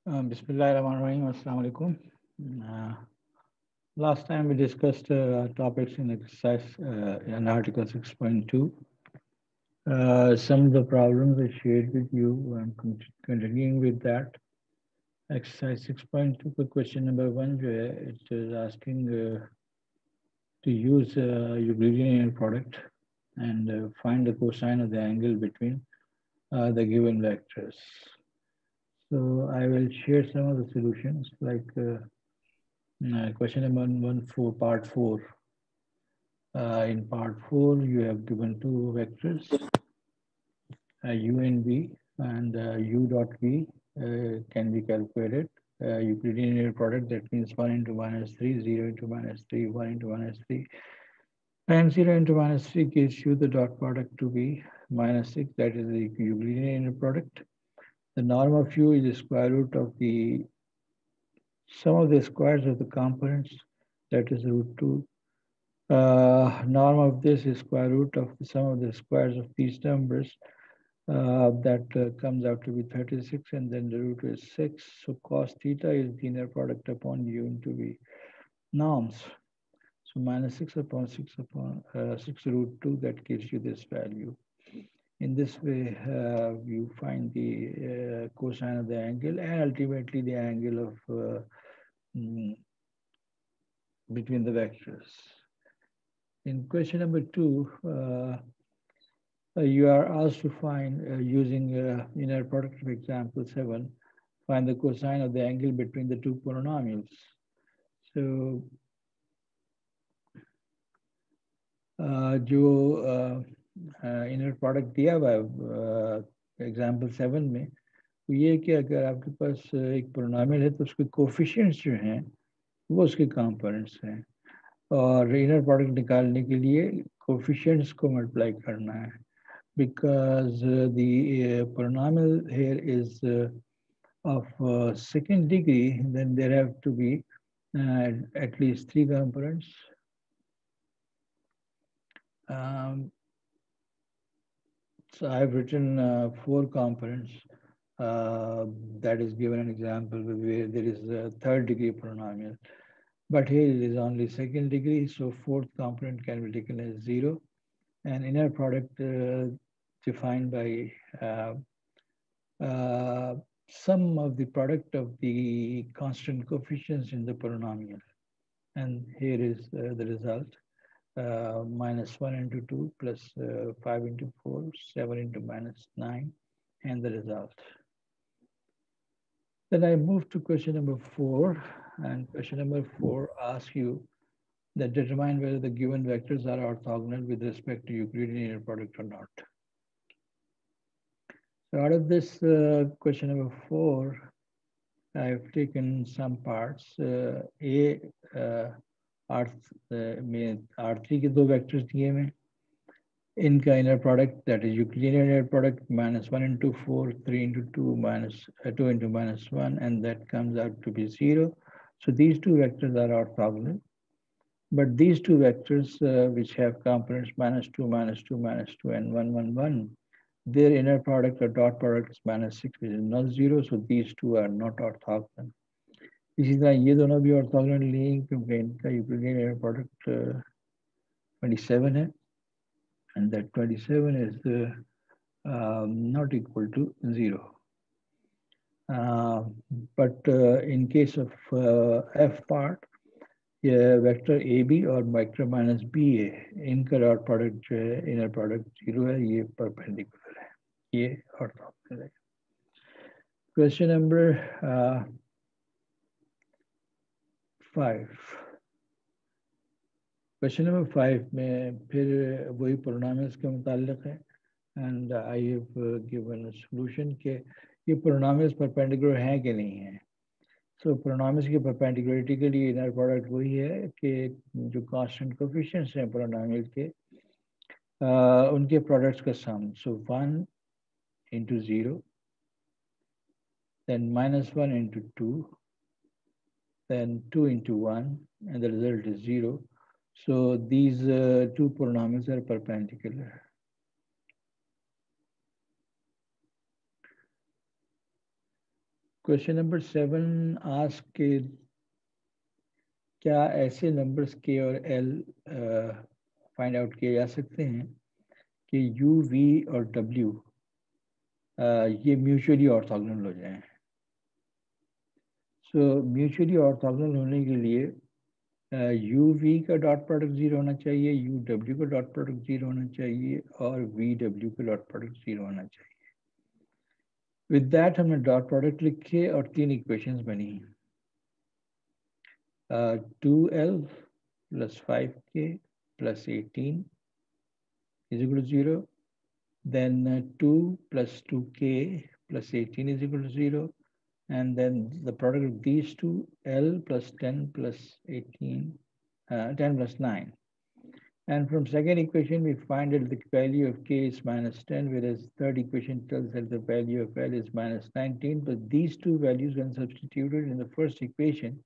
Bismillahirrahmanirrahim. Assalamu alaikum. Uh, Last time we discussed topics in exercise in Article 6.2. Some of the problems I shared with you. I'm continuing with that. Exercise 6.2 for question number 1, it is asking to use Euclidean product and find the cosine of the angle between the given vectors. So I will share some of the solutions like question number 1 for part 4. In part 4, you have given two vectors, u and v, and u dot v can be calculated. Euclidean product, that means 1 into minus 3, 0 into minus 3, 1 into minus 3. And 0 into minus 3 gives you the dot product to be minus 6, that is the Euclidean product. The norm of u is the square root of the sum of the squares of the components, that is root 2. Norm of this is square root of the sum of the squares of these numbers. That comes out to be 36, and then the root is 6. So cos theta is the inner product upon u into v. Norms. So minus 6 upon 6 upon 6 root 2, that gives you this value. In this way, you find the cosine of the angle and ultimately the angle of between the vectors. In question number 2, you are asked to find, using inner product of example 7, find the cosine of the angle between the two polynomials. So, जो inner product दिया हुआ है example 7 में, तो ये कि अगर आपके पास एक पोलिनोमियल है तो उसके कोफिशिएंट्स जो हैं वो उसके कंपोनेंट्स हैं, और इनर प्रोडक्ट निकालने के लिए कोफिशिएंट्स को मल्टीप्लाई करना है. Because the polynomial here is of second degree, then there have to be at least 3 components. So I've written 4 components. That is given an example where there is a third degree polynomial. But here it is only second degree, so fourth component can be taken as 0. And inner product defined by sum of the product of the constant coefficients in the polynomial. And here is the result. Minus 1 into 2 plus 5 into 4, 7 into minus 9, and the result. Then I move to question number 4, and question number 4 asks you that determine whether the given vectors are orthogonal with respect to Euclidean inner product or not. So out of this question number 4, I've taken some parts. में R3 के 2 vectors दिए हैं, इनका inner product, that is Euclidean inner product, minus 1 into 4, 3 into 2, minus 2 into minus 1, and that comes out to be 0. So these 2 vectors are orthogonal. But these 2 vectors which have components minus 2, minus 2, minus 2, and 1, 1, 1, their inner product or dot product is minus 6, which is not 0. So these 2 are not orthogonal. इसी तरह ये दोनों भी orthogonal नहीं है क्योंकि इनका Euclidean inner product 27 है, and that 27 is not equal to 0. But in case of F part, ये वेक्टर ए बी और वेक्टर माइनस बी ए, इनका डॉट प्रोडक्ट जो है इनर प्रोडक्ट 0 है, ये परपेंडिकुलर है, ये ऑर्थोगोनल है. Question number 5. क्वेश्चन नंबर 5 में फिर वही पोलिनोमियल्स के मुताल्लिक़ है, and I have given a solution के ये पोलिनोमियल्स परपेंडिकुलर हैं कि नहीं हैं. सो पोलिनोमियल्स की परपेंडिकुलरिटी के लिए इनर प्रोडक्ट वही है कि जो कांस्टेंट कोफिशिएंट्स हैं पोलिनोमियल के, उनके प्रोडक्ट्स का सम. सो 1 into 0, then minus 1 into 2, then 2 into 1, and the result is 0. So these 2 polynomials are perpendicular. Question number 7 ask के क्या ऐसे नंबर्स के और एल फाइंड आउट किए जा सकते हैं कि यू वी और डब्ल्यू ये म्यूचुअली ऑर्थोगोनल हो जाएं। सो म्यूचुअली ऑर्थोगोनल होने के लिए यू वी का डॉट प्रोडक्ट 0 होना चाहिए, यू डब्ल्यू का डॉट प्रोडक्ट 0 होना चाहिए और वी डब्ल्यू का डॉट प्रोडक्ट 0 होना चाहिए। विद दैट हमने डॉट प्रोडक्ट लिखे और 3 इक्वेशंस बनी। 2L plus 5K plus 18 is equal to 0. Then 2 plus 2K plus 18 is equal to 0. And then the product of these two, L plus 10 plus 18, 10 plus 9. And from second equation, we find that the value of K is minus 10, whereas third equation tells that the value of L is minus 19. But these two values, when substituted in the first equation,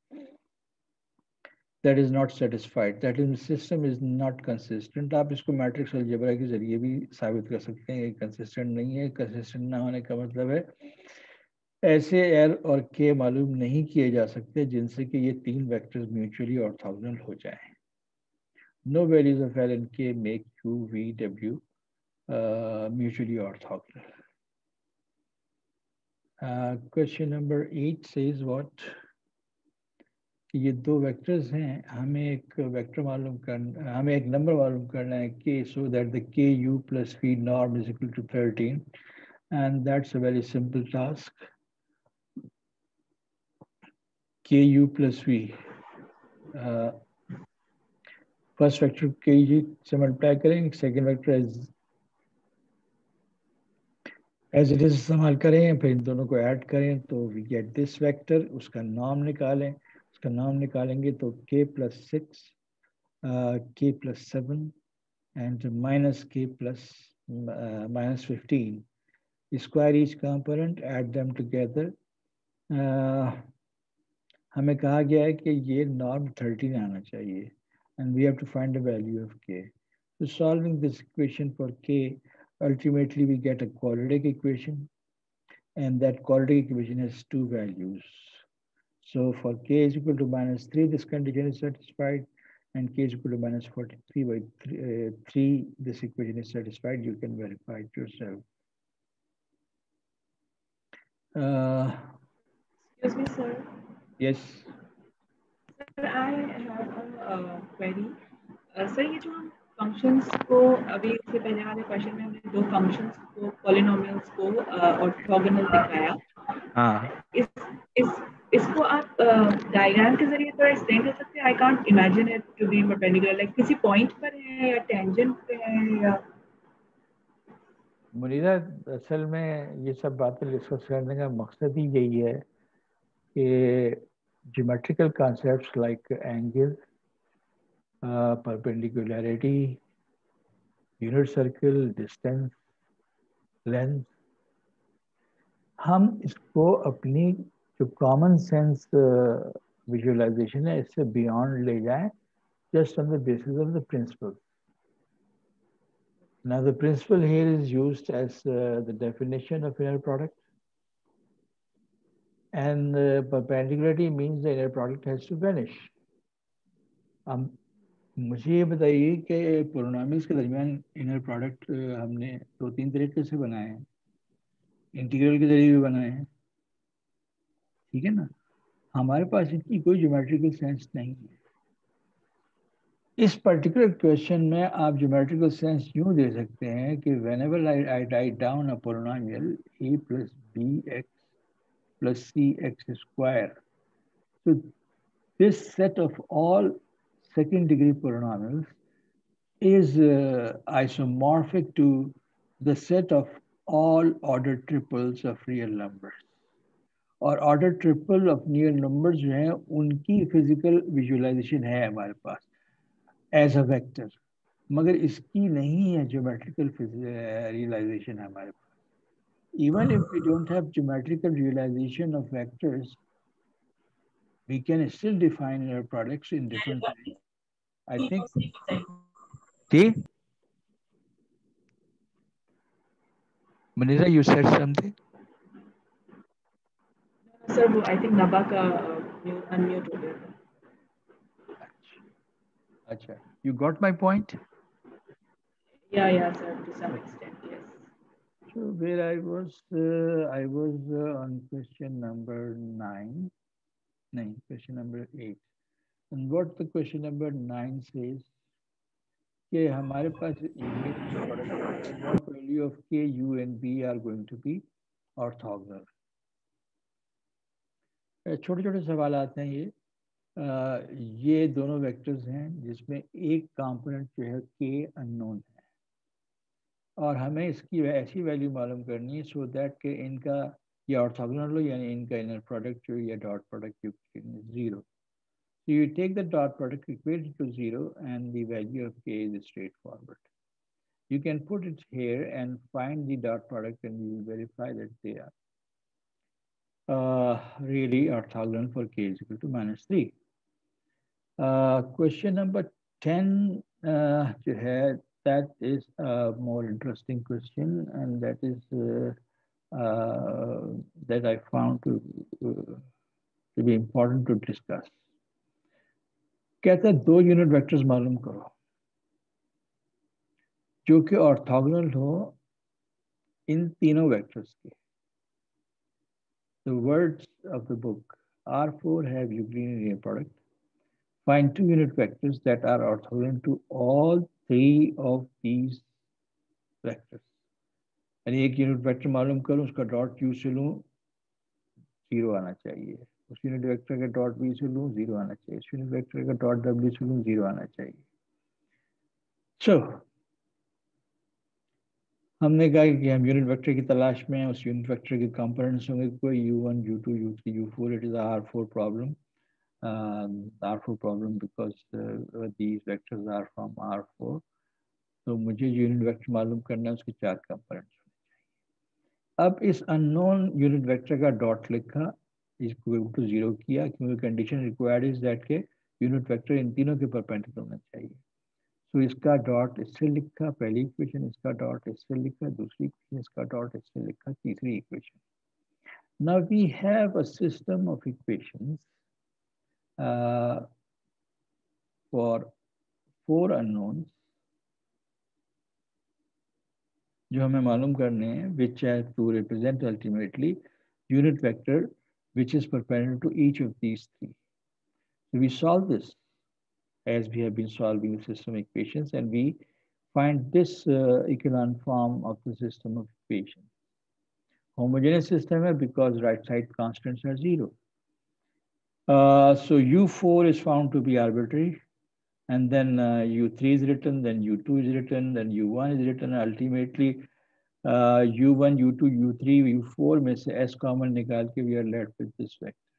that is not satisfied. That is, the system is not consistent. आप इसको matrix algebra के जरिए भी साबित कर सकते हैं consistent नहीं है। कंसिस्टेंट ना होने का मतलब है ऐसे एल और के मालूम नहीं किए जा सकते जिनसे कि ये 3 वेक्टर्स म्यूचुअली ऑर्थोगोनल हो जाएं। No values of L and K make U, V, W mutually orthogonal. Question number 8 says what? ये दो वेक्टर्स हैं, हमें एक वेक्टर मालूम करना, हमें एक नंबर मालूम करना है k, so that the ku plus v norm is equal to 13, and that's a very simple task. Ku plus v, first vector kg से मल्टीप्लाई करें, second vector as it is इस्तेमाल करें, फिर इन दोनों को ऐड करें तो वी गेट दिस वेक्टर। उसका नाम निकालें, उसका नाम निकालेंगे तो k plus 6, k plus 7 and minus k plus minus 15. Square each component, add them together. हमें कहा गया है कि ये नॉर्म 13 आना चाहिए and we have to find the value of k. So solving this equation for k, ultimately we get a quadratic equation, and that quadratic equation has two values. So for k is equal to minus 3, this condition is satisfied, and k is equal to minus 43 by 3, this equation is satisfied. You can verify it yourself. Excuse me, sir. Yes. Sir, I have a query. Sir, ये जो हम functions को अभी इससे पहले वाले question में हमने दो functions को polynomials को orthogonal दिखाया। हाँ। इसको आप डायग्राम के जरिए थोड़ा एक्सप्लेन कर सकते हैं? I can't imagine it to be perpendicular. Like किसी पॉइंट पर है या टेंजेंट पे है या मुनीरा, असल में ये सब बातें डिस्कस करने का मकसद ही यही है कि geometrical concepts like angle, perpendicularity, unit circle, distance, length, हम इसको अपनी जो कॉमन सेंस विजुअलाइजेशन है इससे बियॉन्ड ले जाएं, just on the basis of the principle. Now the principle here is used as the definition of inner product, and perpendicularity means the inner product has to vanish. अब मुझे ये बताइए कि polynomials के दरमियान इनर प्रोडक्ट हमने 2-3 तरीके से बनाए हैं, इंटीग्रल के जरिए भी बनाए हैं, ठीक है ना। हमारे पास इनकी कोई ज्योमेट्रिकल सेंस नहीं है। इस पर्टिकुलर क्वेश्चन में आप ज्योमेट्रिकल सेंस यूं दे सकते हैं कि whenever I write down a polynomial a plus bx plus cx square, so this set of all second degree polynomials is isomorphic to the set of all order triples of real numbers. और order triple of near numbers जो हैं उनकी physical visualisation है हमारे पास as a vector, मगर इसकी नहीं है ज्योमेट्रिकल रियलाइजेशन है हमारे पास। Even if we don't have geometrical realization of vectors, we can still define inner products in different ways. I think. See? Manira, you said something? Sir वो I think नबा का अनम्यूट हो गया था. अच्छा, you got my point? Yeah, sir, to some extent, yes. So where I was on question number 9. No, question number 8. And what the question number 9 says कि हमारे पास image product है, what value of k, u and b are going to be orthogonal. छोटे छोटे सवाल आते हैं ये दोनों वेक्टर्स हैं जिसमें एक कंपोनेंट जो है k अननोन है और हमें इसकी ऐसी वैल्यू मालूम करनी है सो दैट कि इनका ये ऑर्थोगोनल हो, यानी इनका इनर प्रोडक्ट जो या dot product zero. So you take the dot product, equate it to 0, and the value of k is straightforward. You can put it here and find the dot product, and you will verify that they are really orthogonal for k is equal to -3. Question number 10 that is a more interesting question, and that is that I found to be important to discuss. कहता है 2 unit vectors मालूम करो जो कि orthogonal हो इन तीनों vectors के. The words of the book, R4 have Euclidean linear product. Find 2 unit vectors that are orthogonal to all 3 of these vectors. यानी एक यूनिट वेक्टर मालूम करूं, उसका डॉट u से लूं, 0 आना चाहिए. उस यूनिट वेक्टर का डॉट v से लूं, 0 आना चाहिए. उस यूनिट वेक्टर का डॉट w से लूं, 0 आना चाहिए. So हमने कहा कि हम यूनिट वेक्टर की तलाश में हैं. उस यूनिट वेक्टर के कंपोनेंट्स होंगे कोई u1, u2, u3, u4. It is R4 problem. R4 problem because these vectors are from R4. तो मुझे यूनिट वेक्टर मालूम करना है, उसके 4 कंपोनेंट्स होने चाहिए. अब इस अननोन यूनिट वेक्टर का डॉट लिखा, इसको इक्वल टू 0 किया क्योंकि कंडीशन रिक्वायर्ड इज दैट के यूनिट वेक्टर इन तीनों के परपेंडिकुलर होना चाहिए. तो इसका डॉट इससे लिखा पहली इक्वेशन, इसका डॉट इससे लिखा दूसरी इक्वेशन, इसका डॉट इससे लिखा तीसरी equation. Now we have a system of equations for 4 unknowns जो हमें मालूम करने हैं, which have to represent ultimately unit vector which is perpendicular to each of these 3. So we solve this as we have been solving the system equations, and we find this echelon form of the system of equations. Homogeneous system है because right side constants are 0. So U4 is found to be arbitrary. And then U3 is written, then U2 is written, then U1 is written. Ultimately, U1, U2, U3, U4 में से S common निकाल के we are left with this vector.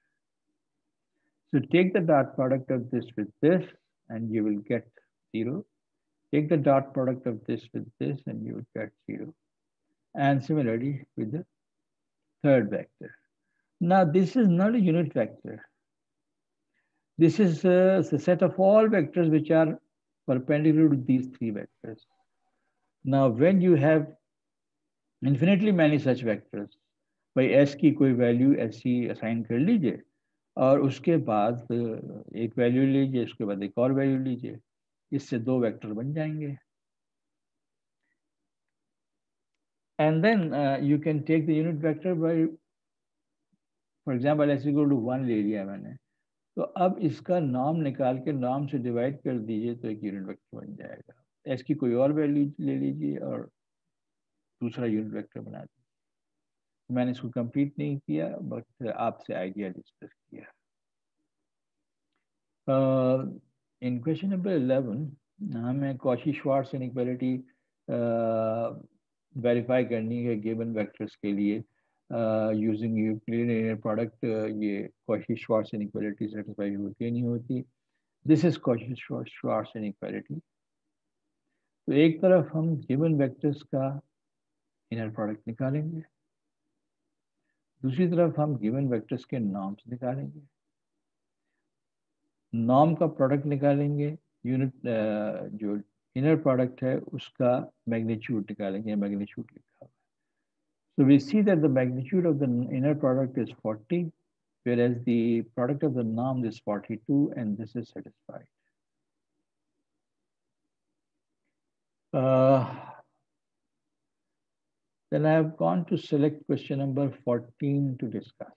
So take the dot product of this with this, and you will get 0. Take the dot product of this with this, and you will get 0. And similarly with the third vector. Now this is not a unit vector. This is the set of all vectors which are perpendicular to these 3 vectors. Now, when you have infinitely many such vectors, भाई s की कोई value ऐसी assign कर लीजिए और उसके बाद एक वैल्यू लीजिए, उसके बाद एक और वैल्यू लीजिए, इससे 2 वेक्टर बन जाएंगे. And then you can take the unit vector by, for example, s equal to 1 ले लिया मैंने, तो अब इसका नॉर्म निकाल के नॉर्म से डिवाइड कर दीजिए तो एक यूनिट वेक्टर बन जाएगा. एस की कोई और वैल्यू ले लीजिए और दूसरा यूनिट वेक्टर बना दीजिए. मैंने इसको कंप्लीट नहीं किया, बट आपसे आइडिया डिस्कस किया. इन क्वेश्चन नंबर 11 हमें कॉची-श्वार्ट्ज इनइक्वालिटी वेरीफाई करनी है गिवन वेक्टर्स के लिए यूजिंग यूक्लिडियन लिनियर प्रोडक्ट. ये कॉची-श्वार्ट्ज इनइक्वालिटी सेटिस्फाई होती है नहीं होती. This is Cauchy-Schwarz inequality. तो एक तरफ हम गिवन वेक्टर्स का इनर प्रोडक्ट निकालेंगे, दूसरी तरफ हम गिवन वेक्टर्स के नॉर्म्स निकालेंगे. नॉर्म का प्रोडक्ट निकालेंगे, यूनिट जो इनर प्रोडक्ट है उसका मैग्नीट्यूड निकालेंगे. मैग्नीट्यूड लिखा हुआ है. So we see that the magnitude of the inner product is 40 whereas the product of the norms is 42 and this is satisfied. Then I have gone to select question number 14 to discuss.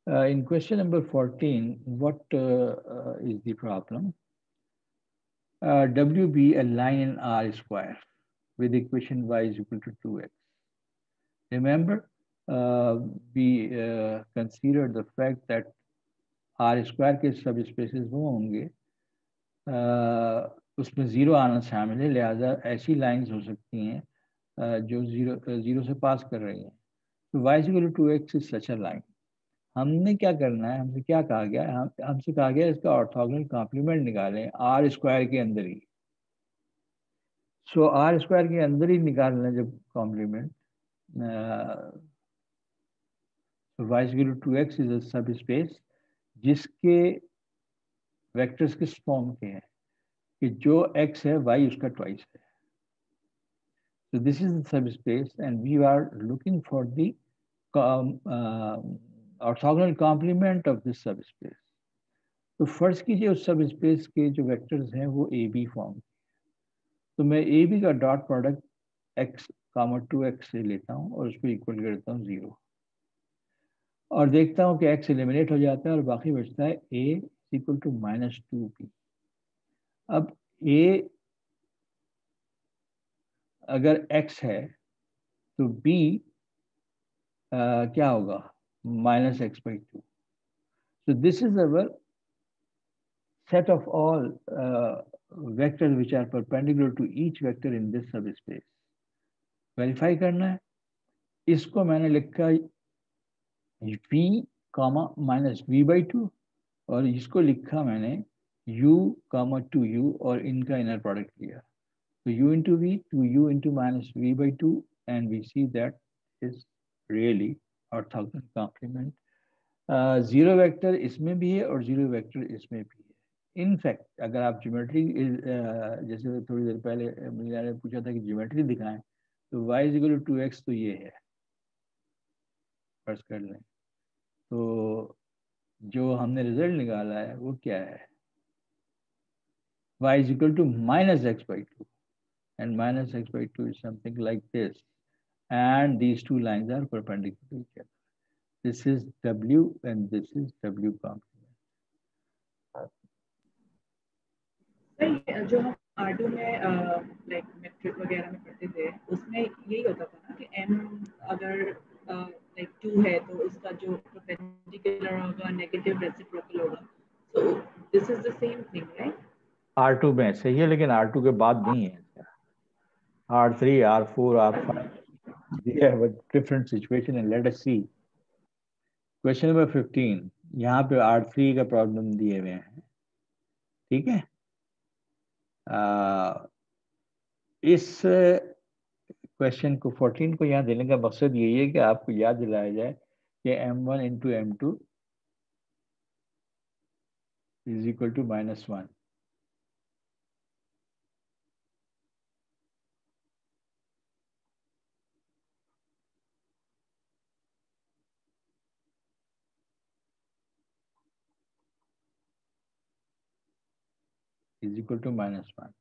In question number 14, what is the problem? WB a line in R square with equation y is equal to 2x. Remember, we considered the fact that R square के सब spaces वो होंगे उसमें zero आना शामिल है, लिहाजा ऐसी लाइंस हो सकती हैं जो जीरो से पास कर रही हैं. तो y is equal to 2x is such a line. हमने क्या करना है, हमसे क्या कहा गया, हमसे कहा गया इसका ऑर्थोगोनल कॉम्प्लीमेंट निकालें आर स्क्वायर के अंदर ही. सो आर स्क्वायर के अंदर ही निकालना जब complement, y is equal to 2x is a subspace जिसके वेक्टर्स किस फॉर्म के हैं कि जो x है y उसका ट्वाइस है. So this is the subspace and we are looking for the orthogonal complement of this subspace. तो फर्ज कीजिए उस सबस्पेस के जो वेक्टर्स हैं वो ए बी फॉर्म. तो मैं ए बी का डॉट प्रोडक्ट x, 2x से लेता हूँ और उसको इक्वल करता हूँ 0 और देखता हूँ कि x एलिमिनेट हो जाता है और बाकी बचता है a इक्वल टू -2b. अब a अगर x है तो b क्या होगा, -x/2. So this is our set of all vectors which are perpendicular to each vector in this subspace. Verify करना है. इसको मैंने लिखा v, -v/2 और इसको लिखा मैंने u, 2u और इनका इनर प्रोडक्ट लिया. तो u into v, 2u into -v/2 and we see that is really orthogonal complement. Zero vector इसमें भी है और जीरो वेक्टर इसमें भी है. इनफैक्ट अगर आप ज्योमेट्री जैसे थोड़ी देर पहले मीरा ने पूछा था कि ज्योमेट्री दिखाएं तो y is equal to 2x तो ये है, फर्ज कर लें. तो जो हमने रिजल्ट निकाला है वो क्या है, y is equal to -x/2 and -x/2 is something like this and these two lines are perpendicular to each other. This is W and this is W complement. जो हम R2 में लाइक मेट्रिक वगैरह में पढ़ते थे उसमें यही होता था ना कि m अगर लाइक 2 है तो उसका जो परपेंडिकुलर होगा नेगेटिव रेसिप्रोकल होगा. So this is the same thing right. R2 में सही है लेकिन R2 के बाद नहीं है. R3, R4, R5 they have a different situation and let us see. Question number 15. यहाँ पे R3 का प्रॉब्लम दिए हुए हैं, ठीक है. इस क्वेश्चन को 14 को यहाँ देने का मकसद यही है कि आपको याद दिलाया जाए कि m1 into m2 is equal to -1. is equal to -1.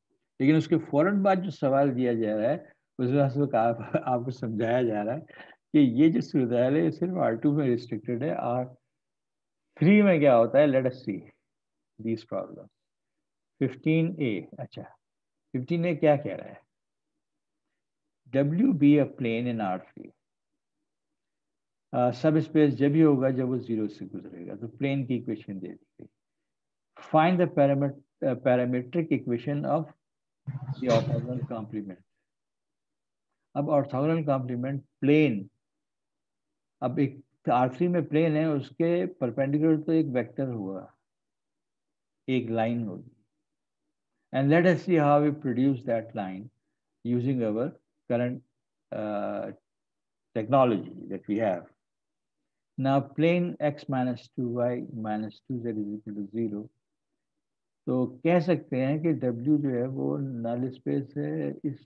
लेकिन उसके फौरन बाद जो सवाल दिया जा रहा है उसमें आपको समझाया जा रहा है कि ये जो सूरत है सिर्फ R2 में रिस्ट्रिक्टेड है, R3 में क्या होता है. Let us see this problem. 15A. अच्छा, 15A क्या कह रहा है, WB a plane in R3. सब स्पेस जब ही होगा जब वो 0 से गुजरेगा. तो प्लेन की इक्वेशन दे दी गई. Find the parametric equation of the orthogonal complement. अब ऑर्थोगोनल कॉम्प्लीमेंट प्लेन, अब एक R3 में प्लेन है उसके परपेंडिकुलर तो एक वेक्टर हुआ, एक लाइन होगी. And let us see how we produce that line using our current technology that we have. Now plane x minus 2y minus 2z is equal to 0. तो कह सकते हैं कि W जो है वो नल स्पेस है इस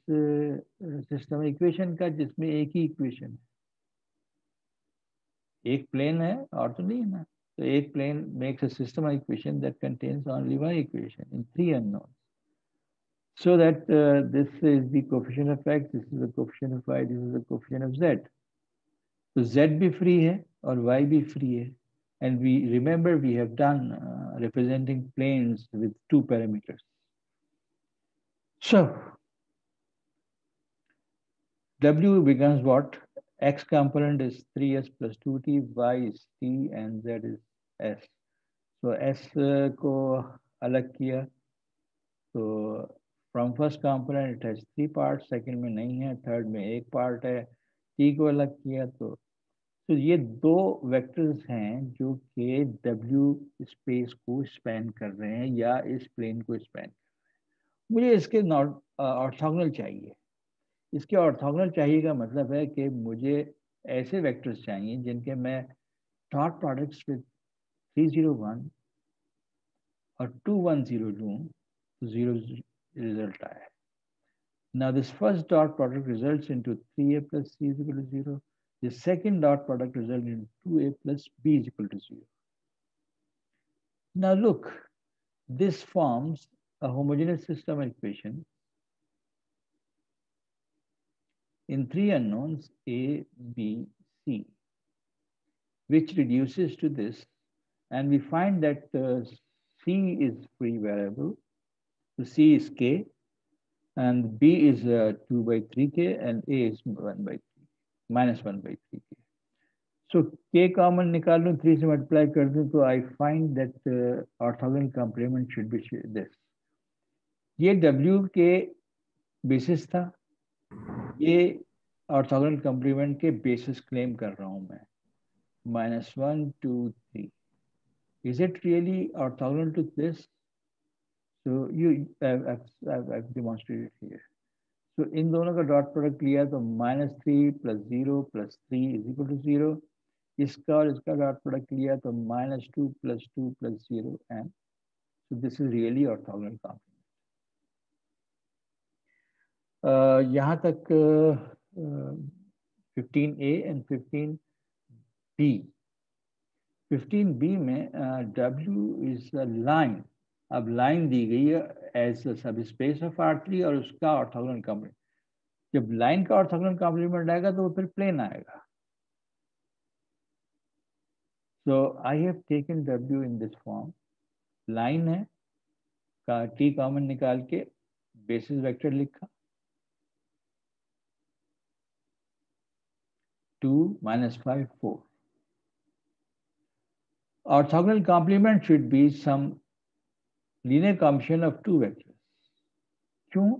सिस्टम इक्वेशन का जिसमें एक ही इक्वेशन है. एक प्लेन है और तो नहीं है ना, तो एक plane makes a system of equation that contains only one equation in 3 unknown, so that this is the coefficient of x, this is the coefficient of y, this is the coefficient of z. तो z भी free है और y भी free है, and we remember we have done representing planes with 2 parameters. So w becomes what? X component is 3s plus 2t, y is t, and z is s. So s को अलग किया, तो from first component it has 3 parts, second में नहीं है, third में एक part है, t को अलग किया, तो ये दो वेक्टर्स हैं जो कि w स्पेस को स्पैन कर रहे हैं या इस प्लेन को स्पैन। मुझे इसके नॉट ऑर्थोगोनल चाहिए। इसके ऑर्थोगोनल चाहिए का मतलब है कि मुझे ऐसे वेक्टर्स चाहिए जिनके मैं डॉट प्रोडक्ट्स विद 301 और 210 लूँ तो 0 रिजल्ट आए। Now this first dot product results into 3a plus c is equal to 0. The second dot product results in 2a plus b is equal to 0. Now look, this forms a homogeneous system equation in 3 unknowns a, b, c, which reduces to this, and we find that c is free variable, so c is k, and b is 2 by 3k, and a is 1 by 3, minus 1 by 3k. So k common निकाल लूँ, 3 से multiply कर दूँ, तो I find that orthogonal complement should be this. ये w के basis था, ये orthogonal complement के बेसिस क्लेम कर रहा हूँ मैं, -1, 2, 3. Is it really orthogonal to this? So I've demonstrated here. So इन दोनों का डॉट प्रोडक्ट लिया तो -3 + 0 + 3 is equal to 0. इसका और इसका डॉट प्रोडक्ट लिया तो -2 + 2 + 0, and so this is really orthogonal complement. यहाँ तक 15a and 15b. 15b में w is a line. अब लाइन दी गई है एज सब स्पेस ऑफ R3 और उसका ऑर्थोगोनल कॉम्प्लीमेंट। जब लाइन का ऑर्थोगोनल कॉम्प्लीमेंट आएगा तो वो फिर प्लेन आएगा। So I have taken w in this form. Line है का t कॉमन निकाल के बेसिस वेक्टर लिखा, 2 - 5 4. Orthogonal complement should be some linear combination of 2 vectors. क्यों?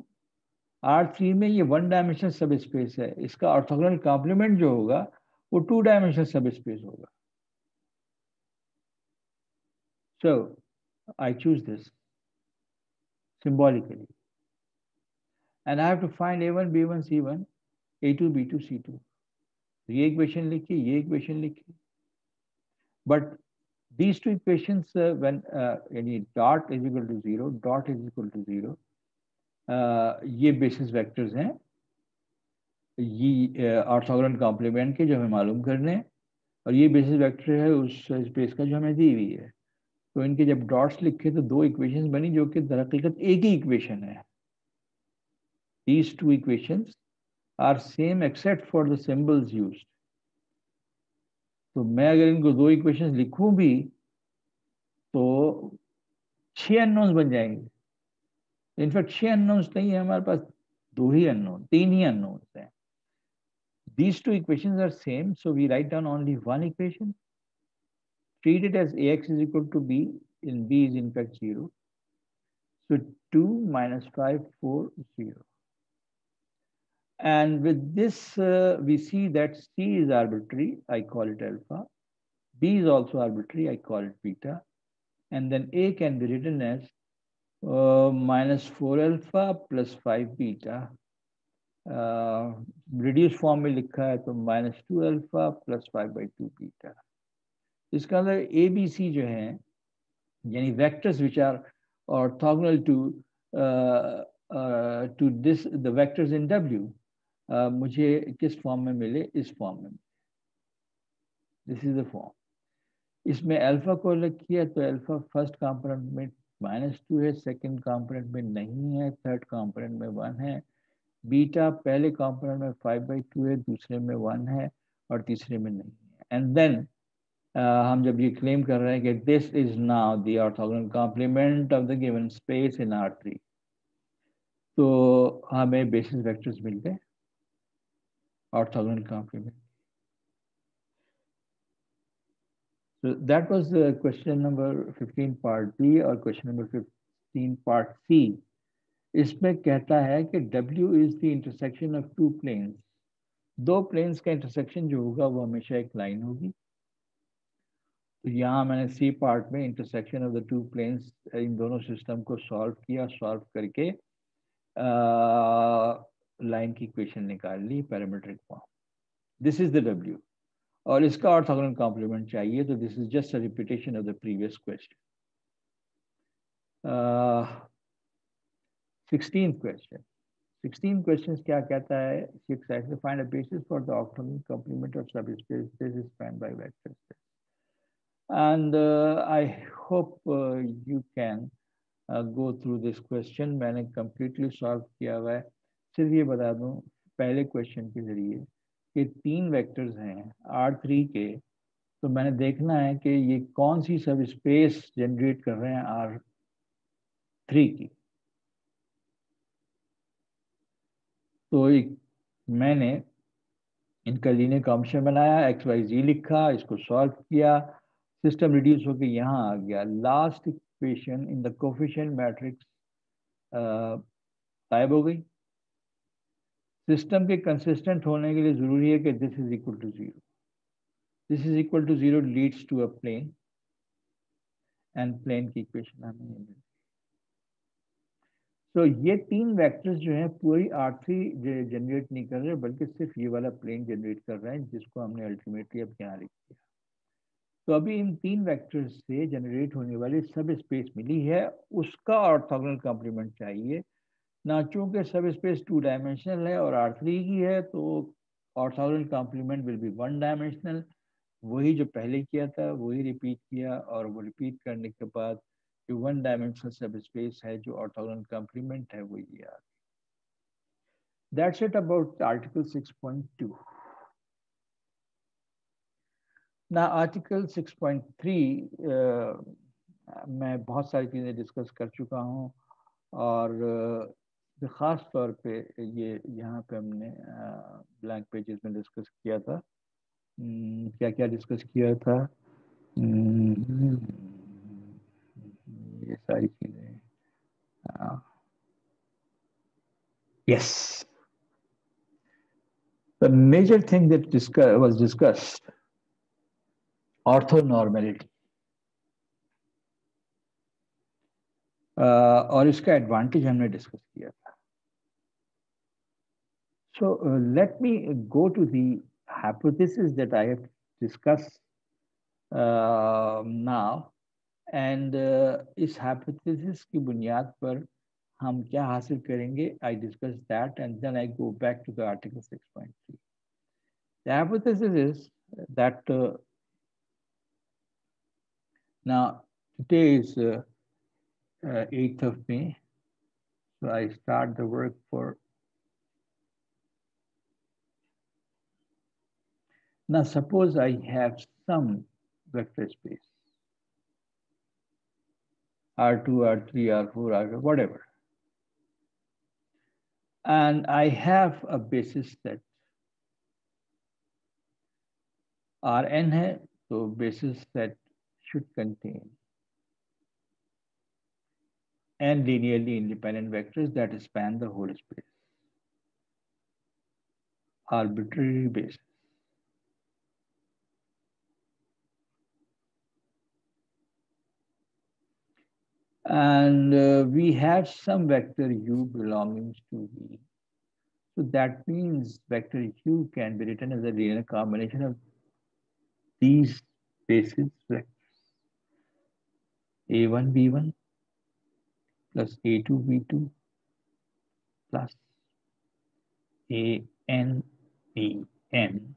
R3 में ये 1 डायमेंशनल सब स्पेस है, इसका ऑर्थोगोनल कॉम्प्लीमेंट जो होगा वो 2 डायमेंशनल सब स्पेस होगा। So I choose this symbolically, and I have to find a1, b1, c1, a2, b2, c2. ये इक्वेशन लिखी, ये इक्वेशन लिखी, but these two equations when यानी dot is equal to 0, dot is equal to 0, ये basis vectors हैं, ये orthogonal complement के जो हमें मालूम करने हैं, और ये बेसिस वेक्टर है उस स्पेस का जो हमें दी हुई है। तो इनके जब डॉट्स लिखे तो दो इक्वेशंस बनी जो कि दरअसल एक ही इक्वेशन है। These two equations are same except for the symbols used. तो मैं अगर इनको दो इक्वेशंस लिखूं भी तो 6 अननोन्स बन जाएंगे। इनफैक्ट 6 अननोन्स नहीं है हमारे पास, 2 ही अननोन, 3 ही अननोन्स हैं। These two equations are same, so we write down only one equation. Treat it as ax is equal to b, and b is in fact 0. So 2 - 5, 4, 0. And with this, we see that c is arbitrary, I call it alpha. B is also arbitrary, I call it beta. And then a can be written as -4 alpha plus 5 beta. Reduced form में लिखा है तो -2 alpha plus 5/2 beta. इसका अंदर a b c जो है यानी vectors which are orthogonal to this the vectors in W, मुझे किस फॉर्म में मिले? इस फॉर्म में। This is the form. इसमें अल्फा को अलग किया तो अल्फा फर्स्ट कंपोनेंट में -2 है, सेकंड कंपोनेंट में नहीं है, थर्ड कंपोनेंट में 1 है। बीटा पहले कंपोनेंट में 5/2 है, दूसरे में 1 है और तीसरे में नहीं है। एंड देन हम जब ये क्लेम कर रहे हैं कि this is now the orthogonal complement of the given space in R3, तो हमें बेसिस वेक्टर्स मिल गए orthogonal complement. So that was question number 15 part B और question number 15 part C। इसमें कहता है कि W is the intersection of two planes। दो प्लेन्स का इंटरसेक्शन जो होगा वो हमेशा एक लाइन होगी। तो यहाँ मैंने सी पार्ट में intersection of the two planes इन दोनों सिस्टम को सॉल्व किया, सॉल्व करके लाइन की इक्वेशन निकाल ली parametric form. This is the W और इसका ऑर्थोगोनल कॉम्प्लीमेंट चाहिए, तो this is just a repetition of the previous question. 16th question. 16 question क्या कहता है? Find a basis for the orthogonal complement of subspace this is spanned by vector space. And I hope you can go through this question। मैंने completely solve किया हुआ है। सिर्फ ये बता दूं पहले क्वेश्चन के जरिए कि 3 वेक्टर्स हैं R3 के, तो मैंने देखना है कि ये कौन सी सब स्पेस जनरेट कर रहे हैं R3 की। तो मैंने इनका लीनियर कॉम्बिनेशन बनाया, XYZ लिखा, इसको सॉल्व किया, सिस्टम रिड्यूस होकर यहाँ आ गया। Last equation in the coefficient matrix गायब हो गई। सिस्टम के कंसिस्टेंट होने के लिए जरूरी है कि this is equal to 0। This is equal to 0 leads to a plane and plane की इक्वेशन हमें ये मिली। तो ये 3 वेक्टर्स जो हैं पूरी R3 जनरेट नहीं कर रहे, बल्कि सिर्फ ये वाला प्लेन जनरेट कर रहे हैं जिसको हमने अल्टीमेटली अब यहाँ लिख दिया। तो अभी इन 3 वेक्टर्स से जनरेट होने वाली सब स्पेस मिली है, उसका ऑर्थोगोनल कॉम्प्लीमेंट चाहिए ना। चूंकि सब स्पेस 2 डायमेंशनल है और R3 की है, तो orthogonal complement will be 1 dimensional. वही जो पहले किया था वही रिपीट किया, और वो रिपीट करने के बाद जो 1 डायमेंशनल सब स्पेस है जो ऑर्थोगोनल कॉम्प्लीमेंट है वो ये आ गई। That's it about article 6.2। ना आर्टिकल 6.3 मैं बहुत सारी चीज़ें डिस्कस कर चुका हूँ, और ख़ास तौर पे ये यहाँ पे हमने ब्लैंक पेजेस में डिस्कस किया था। क्या क्या डिस्कस किया था? ये सारी चीज़ें। Yes, the major thing that was discussed, orthonormality, और इसका एडवांटेज हमने डिस्कस किया था। So let me go to the hypothesis that I have discussed now, and इस hypothesis की बुनियाद पर हम क्या हासिल करेंगे? I discuss that and then I go back to the article 6.3. The hypothesis is that now today is 8th of May, so I start the work for. Now suppose I have some vector space R2, R3, R4, R, whatever. And I have a basis set Rn है, so basis set should contain n linearly independent vectors that span the whole space, arbitrary basis. And we have some vector u belonging to V. So that means vector u can be written as a linear combination of these basis vectors a1 v1 plus a2 v2 plus a n b n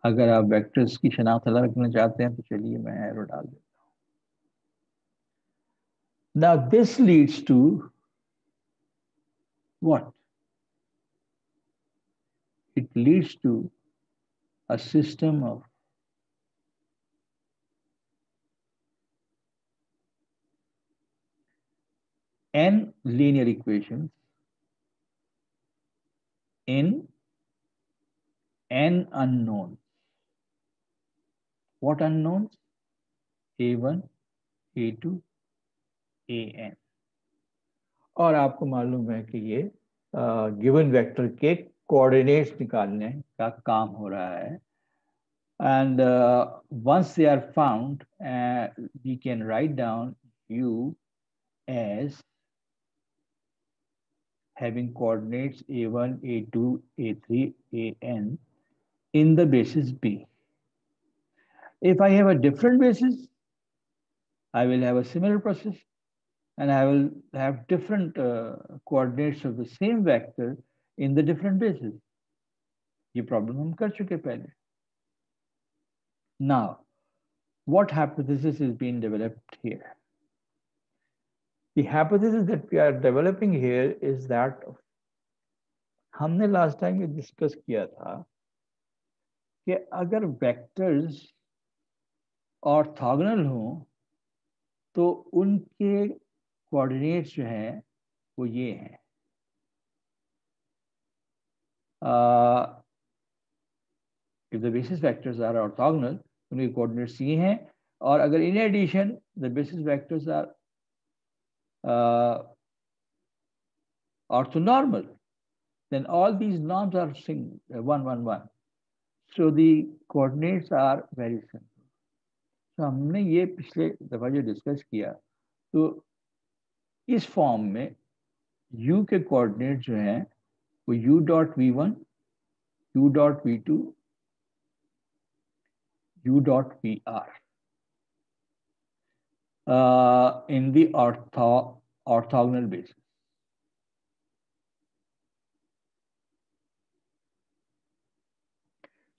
अगर आप vectors की शनाख्त अलग रखना चाहते हैं तो चलिए मैं एरो डाल देता हूँ। Now this leads to what? It leads to a system of n linear equations in n unknowns. What unknowns? A1, A2, AN. और आपको मालूम है कि ये गिवन वेक्टर के कोऑर्डिनेट्स निकालने का काम हो रहा है. And once they are found, we can write down U as having coordinates A1, A2, A3, AN in the basis B. If I have a different basis, I will have a similar process and I will have different coordinates of the same vector in the different bases. ये problem हम कर चुके पहले. Now, what hypothesis is being developed here? The hypothesis that we are developing here is that हमने last time ये discuss किया था कि अगर vectors orthogonal हों तो उनके coordinates जो हैं वो ये हैं. If the basis vectors are orthogonal, उनके coordinates ये हैं. और अगर in addition the basis vectors are orthonormal, then all these norms are 1, 1, 1. So the coordinates are very simple. So हमने ये पिछले दफा जो डिस्कस किया तो इस फॉर्म में u के कोऑर्डिनेट जो हैं वो u dot v1, u dot v2, u dot vr in the orthogonal basis.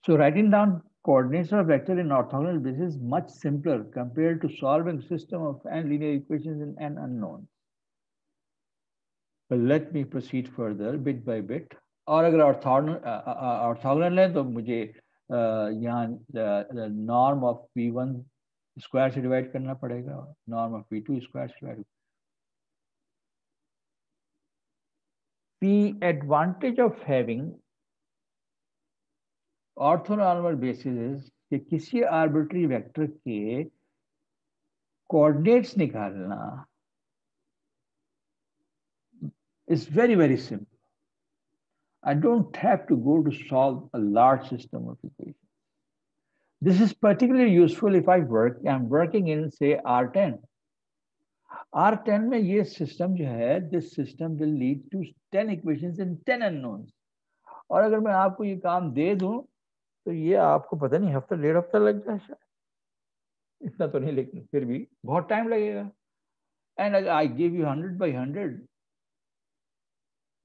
So writing down coordinates of a vector in orthogonal basis is much simpler compared to solving system of n linear equations in n unknowns. But let me proceed further bit by bit. और अगर orthogonal है तो मुझे यहाँ norm of v1 square से divide करना पड़ेगा, norm of v2 square से divide. The advantage of having orthonormal basis is कि किसी आर्बिट्री वेक्टर के कोऑर्डिनेट्स निकालना is very, very simple. I don't have to go to solve a large system of equations. This is particularly useful if I'm working in say R10. R10 में ये system जो है, this system will lead to 10 equations in 10 unknowns. और अगर मैं आपको ये काम दे दूं तो ये आपको पता नहीं हफ्ता डेढ़ हफ्ता लग जाए शायद, इतना तो नहीं लेकिन फिर भी बहुत टाइम लगेगा. And I give you 100 by 100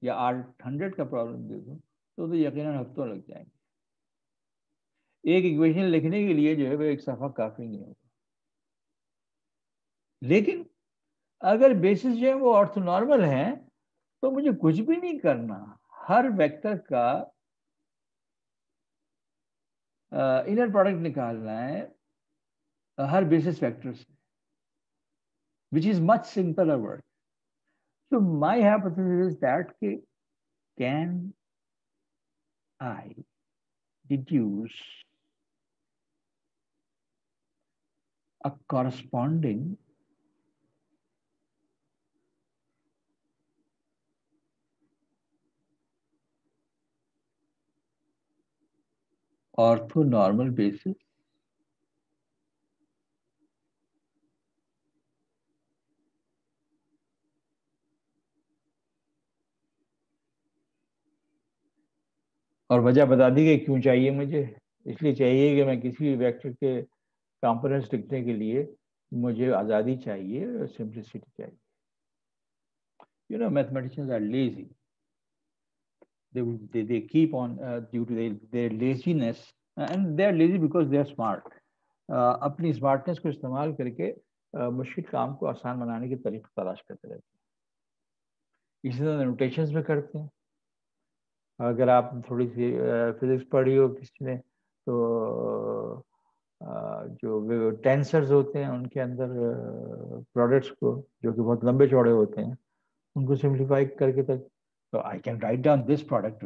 या 100 का प्रॉब्लम दे दूं तो यकीनन हफ्तों लग जाएंगे. एक इक्वेशन लिखने के लिए जो है वो एक सफा काफी नहीं होगा. लेकिन अगर बेसिस जो है वो ऑर्थोनॉर्मल है तो मुझे कुछ भी नहीं करना, हर वेक्टर का इनर प्रोडक्ट निकालना है हर बेसिस वेक्टर से, which is much simpler work. So my hypothesis is that can I deduce a corresponding orthonormal basis और वजह बता दी कि क्यों चाहिए मुझे. इसलिए चाहिए कि मैं किसी भी वेक्टर के कंपोनेंट्स लिखने के लिए मुझे आज़ादी चाहिए और सिंप्लिसिटी चाहिए. You know, mathematicians are lazy. They keep on due to their laziness and they are lazy because they are smart. अपनी स्मार्टनेस को इस्तेमाल करके मुश्किल काम को आसान बनाने की तरीके तलाश करते रहते हैं। इसी तरह नोटेशंस में करते हैं। अगर आप थोड़ी सी फिजिक्स पढ़ी हो किसी ने, तो जो टेंसर्स होते हैं उनके अंदर प्रोडक्ट्स को जो कि बहुत लंबे चौड़े होते हैं उनको सिंप्लीफाई करके तक, तो I can write down this product,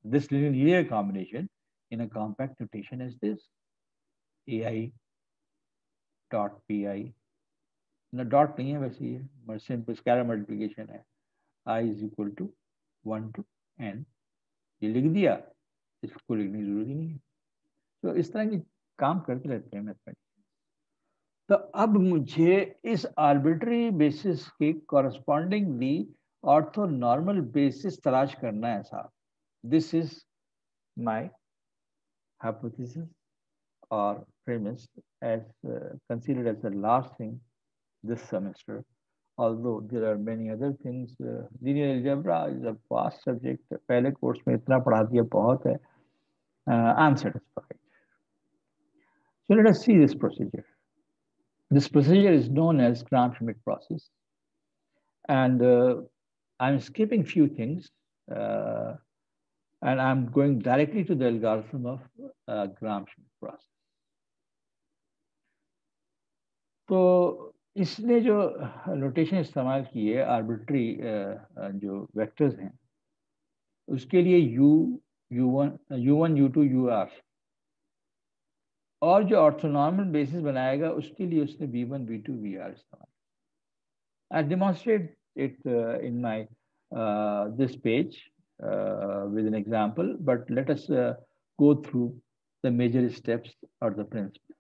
this linear combination in a compact notation as this ai dot pi, ना डॉट नहीं है वैसे, ये सिंपल स्केलर मल्टीप्लिकेशन है, i is equal to 1 to n, ये लिख दिया, इसको लिखने की जरूरत ही नहीं है। तो इस तरह के काम करते रहते हैं मैथमेटिक्स। तो अब मुझे इस आर्बिट्री बेसिस के कॉरस्पॉन्डिंगली ऑर्थोनॉर्मल बेसिस तलाश करना है साहब। This is my hypothesis or premise as considered as the last thing this semester. Although there are many other things, linear algebra is a vast subject. पहले course में इतना पढ़ा दिया बहुत है. I'm satisfied. So let us see this procedure. This procedure is known as Gram-Schmidt process, and I'm skipping few things, and I'm going directly to the algorithm of Gram-Schmidt process. तो इसने जो notation इस्तेमाल की है arbitrary जो vectors हैं उसके लिए u1 u2 ur, और जो ऑर्थोनॉर्मल बेसिस बनाएगा उसके लिए उसने v1 v2 vr इस्तेमाल। I demonstrate it in my this page with an example, but let us go through the major steps or the principle.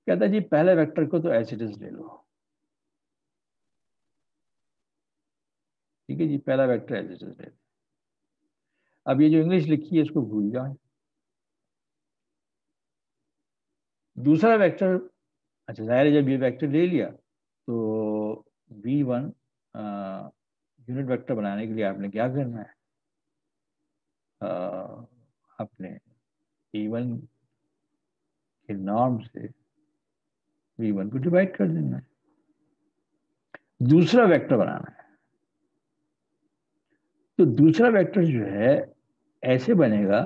कहता जी पहले वेक्टर को तो एज इट इज ले लो, ठीक है जी, पहला वेक्टर एज इट इज ले लो। अब ये जो इंग्लिश लिखी है इसको भूल जाए। दूसरा वेक्टर, अच्छा जाहिर है जब ये वेक्टर ले लिया तो v1 यूनिट वेक्टर बनाने के लिए आपने क्या करना है, अपने e1 के नॉर्म से v1 को डिवाइड कर देना है, दूसरा वेक्टर बनाना है। तो दूसरा वेक्टर जो है ऐसे बनेगा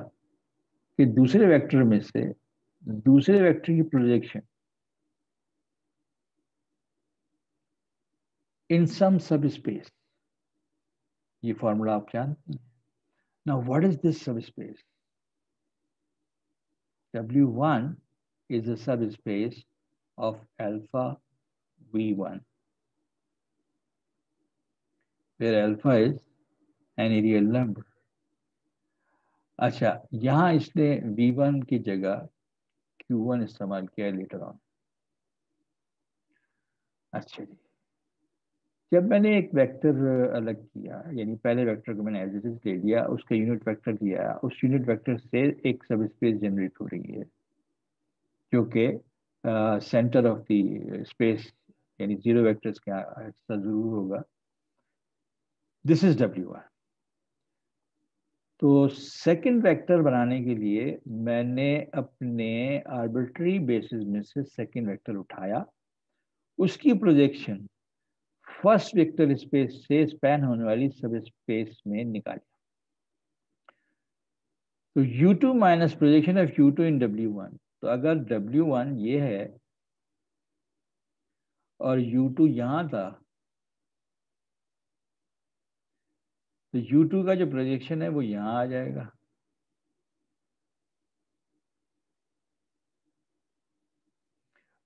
कि दूसरे वेक्टर में से दूसरे वेक्टर की प्रोजेक्शन इन सम सब स्पेस, ये फॉर्मूला आप जानते हैं। नाउ व्हाट इज दिस सब space? W1 is a subspace of alpha V1, where alpha is any real number. अच्छा, यहां इसने V1 की जगह Q1 इस्तेमाल किया लेटर ऑन। अच्छा जी, जब मैंने एक वेक्टर अलग किया, यानी पहले वेक्टर को मैंने एज इट इज ले लिया, उसका यूनिट वेक्टर दिया, उस यूनिट वेक्टर से एक सब स्पेस जनरेट हो रही है जो कि सेंटर ऑफ द स्पेस यानी जीरो वेक्टर्स का हिस्सा जरूर होगा। This is W1। तो सेकंड वेक्टर बनाने के लिए मैंने अपने आर्बिट्री बेसिस में से सेकंड वेक्टर उठाया, उसकी प्रोजेक्शन फर्स्ट वेक्टर स्पेस से स्पैन होने वाली सब स्पेस में निकाली। तो U2 minus projection of U2 in W1, तो अगर W1 ये है और U2 यहां था, तो U2 का जो प्रोजेक्शन है वो यहां आ जाएगा।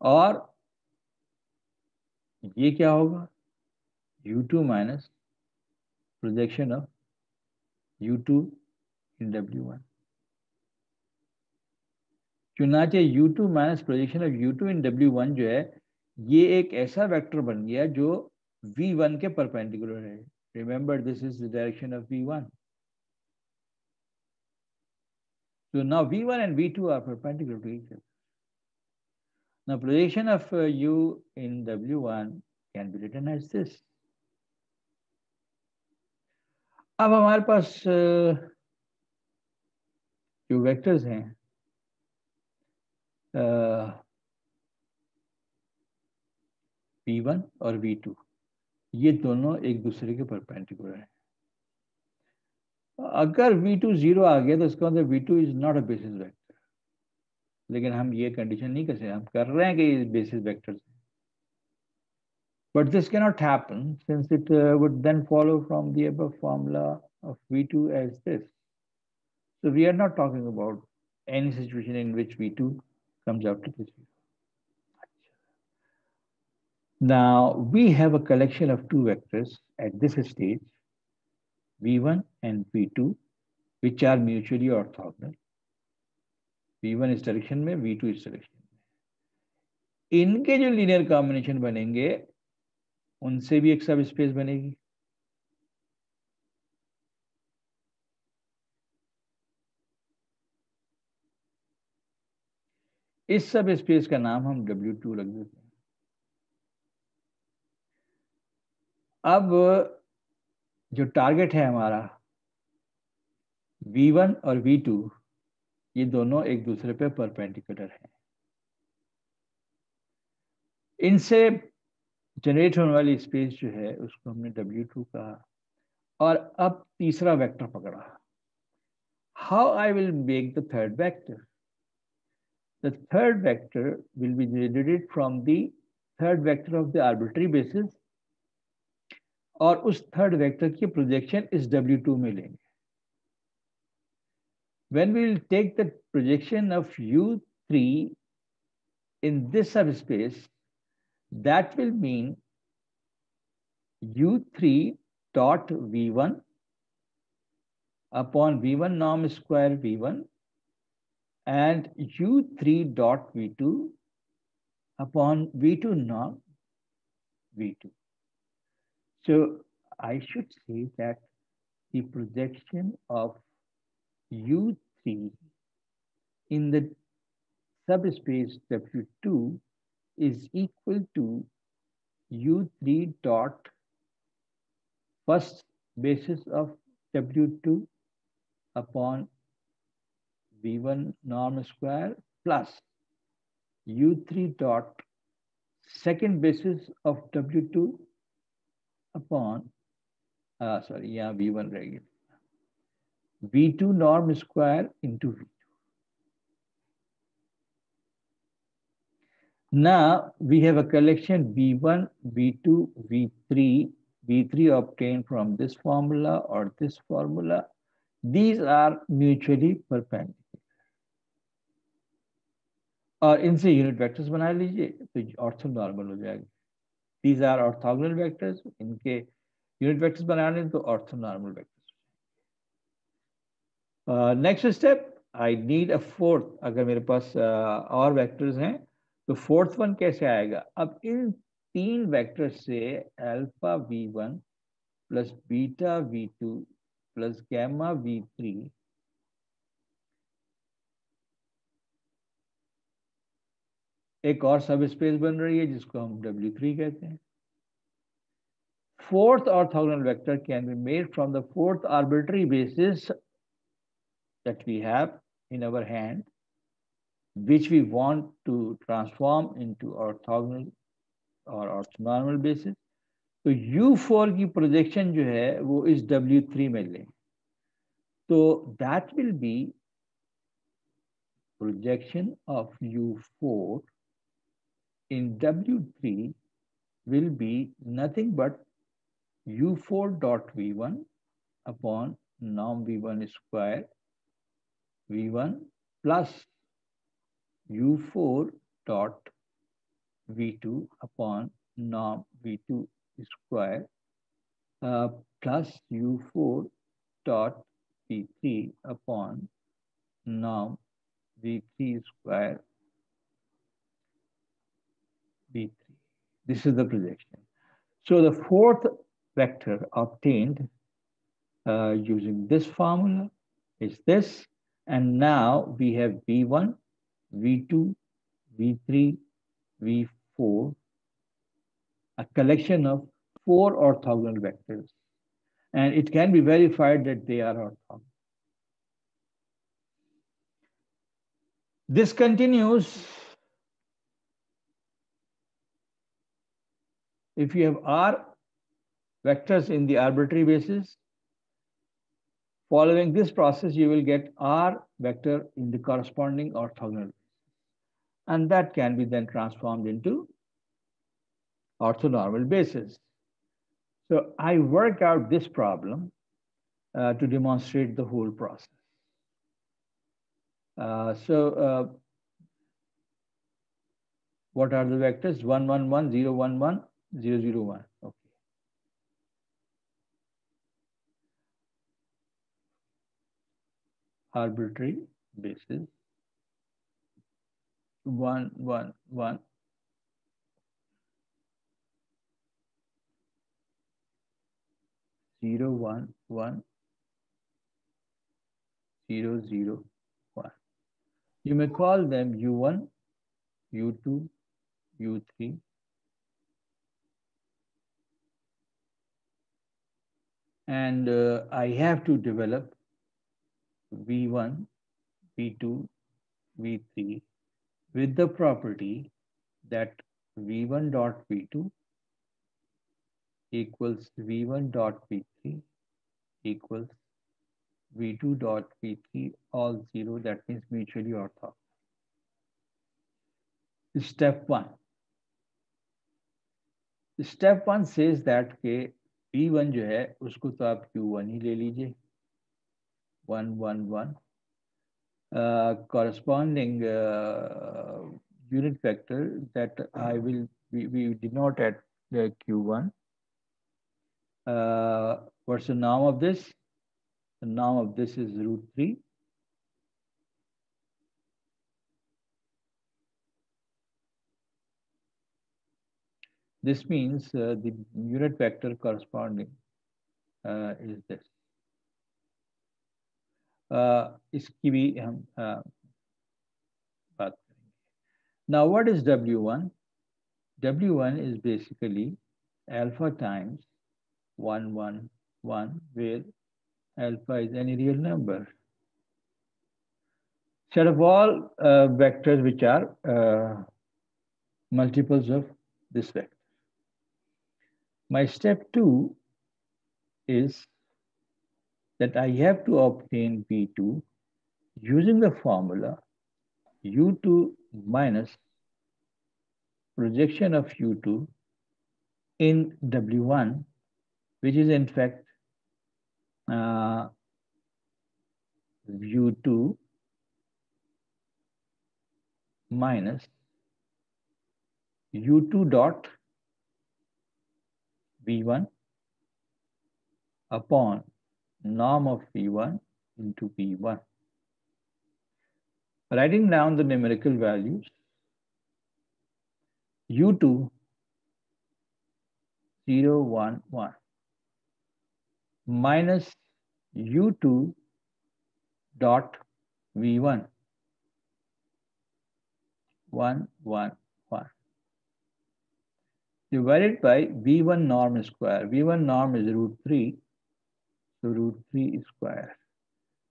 और ये क्या होगा? U2 minus projection of U2 in W1। चुनाचे U2 minus projection of U2 in W1 जो है ये एक ऐसा वेक्टर बन गया जो V1 के परपेंडिकुलर है। Remember this is the direction of V1। So now V1 and V2 are perpendicular to each other. Now projection of U in W1 can be written as this. अब हमारे पास जो vectors हैं v1 और v2, ये दोनों एक दूसरे के परपेंडिकुलर हैं। अगर v2 0 आ गया तो इसका मतलब v2 is not a basis vector, लेकिन हम ये कंडीशन नहीं कर सकते, हम कर रहे हैं कि ये बेसिस वेक्टर्स हैं। But this cannot happen since it would then follow from the above formula of v2 as this. So we are not talking about any situation in which v2 comes out to this. Now we have a collection of two vectors at this stage, v1 and v2, which are mutually orthogonal. v1 इस direction में, v2 इस direction में। इनके जो linear combination बनेंगे उनसे भी एक सब स्पेस बनेगी। इस सब स्पेस का नाम हम W2 रख देते हैं। अब जो टारगेट है हमारा v1 और v2, ये दोनों एक दूसरे पे परपेंडिकुलर हैं। इनसे जनरेट होने वाली स्पेस जो है उसको हमने W2 कहा। और अब तीसरा वेक्टर पकड़ा। How I will make the third vector? The third vector will be generated from the third vector of the arbitrary basis, और उस थर्ड वेक्टर की प्रोजेक्शन इस W2 में लेंगे। When we will take the projection of U3 in this subspace, that will mean U3 dot V1 upon V1 norm square V1 and U3 dot V2 upon V2 norm V2. So I should say that the projection of U3 in the subspace W2 is equal to U3 dot first basis of W2 upon V1 norm square plus U3 dot second basis of W2 upon यहाँ V1 रहेगी, V2 norm square into V2. Now we have a collection V1, V2, V3, V3 obtained from this formula or this formula. These are mutually perpendicular. और इनसे unit vectors बना लीजिए तो ortho normal हो जाएगा। These are orthogonal vectors. इनके unit vectors बना लें तो ortho normal vectors. Next step, I need a fourth. अगर मेरे पास और वेक्टर्स हैं तो फोर्थ वन कैसे आएगा? अब इन तीन वेक्टर से alpha v1 plus beta v2 plus gamma v3 एक और सब स्पेस बन रही है जिसको हम W3 कहते हैं। Fourth orthogonal vector can be made from the fourth arbitrary basis that we have in our hand, which we want to transform into orthogonal or orthonormal basis. तो U4 की projection जो है वो इस W3 में लें, तो that will be projection of U4 in W3 will be nothing but U4 dot V1 upon norm V1 square V1 plus U4 dot V2 upon norm V2 square plus U4 dot V3 upon norm V3 square V3. This is the projection. So the fourth vector obtained using this formula is this, and now we have V1, V2, V3, V4, a collection of 4 orthogonal vectors, and it can be verified that they are orthogonal. This continues if you have R vectors in the arbitrary basis. Following this process, you will get R vector in the corresponding orthogonal. And that can be then transformed into orthonormal basis. So I work out this problem to demonstrate the whole process. What are the vectors? 1, 1, 1, 0, 1, 1, 0, 0, 1. Okay. Arbitrary basis. 1, 1, 1. 0, 1, 1, 0, 0, 1. You may call them U1, U2, U3. And I have to develop V1, V2, V3 with the property that V1 dot V2 equals V1 dot V3 equals V2 dot V3 all 0. That means mutually orthogonal. Step 1. Step 1 says that के V1 जो है उसको तो आप Q1 ही ले लीजिए 1, 1, 1. Corresponding unit vector that we denote at the Q1. What's the norm of this? The norm of this is √3. This means the unit vector corresponding is this. इसकी भी हम बात करेंगे. Now what is W1? W1 is basically alpha times 1, 1, 1, where alpha is any real number. Set of all vectors which are multiples of this vector. My step 2 is that I have to obtain V2 using the formula U2 minus projection of U2 in W1, which is in fact U2 minus U2 dot V1 upon norm of V1 into V1. Writing down the numerical values, U2 0, 1, 1 minus U2 dot V1 1, 1, 1 divided by V1 norm square. V1 norm is √3, so √3 square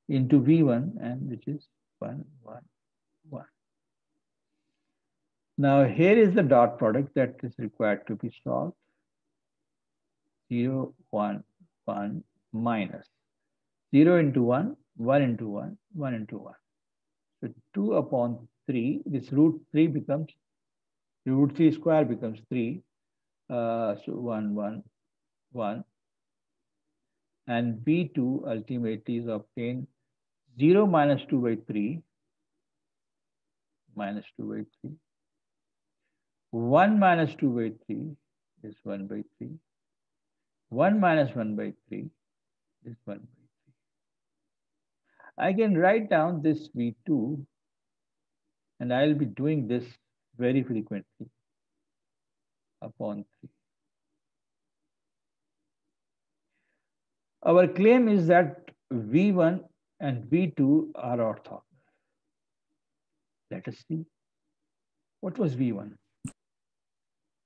into V1, and which is 1, 1, 1. Now here is the dot product that is required to be solved. 0, 1, 1 minus 0 into 1, 1 into 1, 1 into 1. So 2 upon 3, this √3 becomes, √3 square becomes 3. So 1, 1, 1. And V2 ultimately is obtained 0 minus 2 by 3, minus 2 by 3. 1 minus 2 by 3 is 1 by 3. 1 minus 1 by 3 is 1 by 3. I can write down this V2, and I'll be doing this very frequently, upon 3. Our claim is that V1 and V2 are orthogonal. Let us see. What was V1?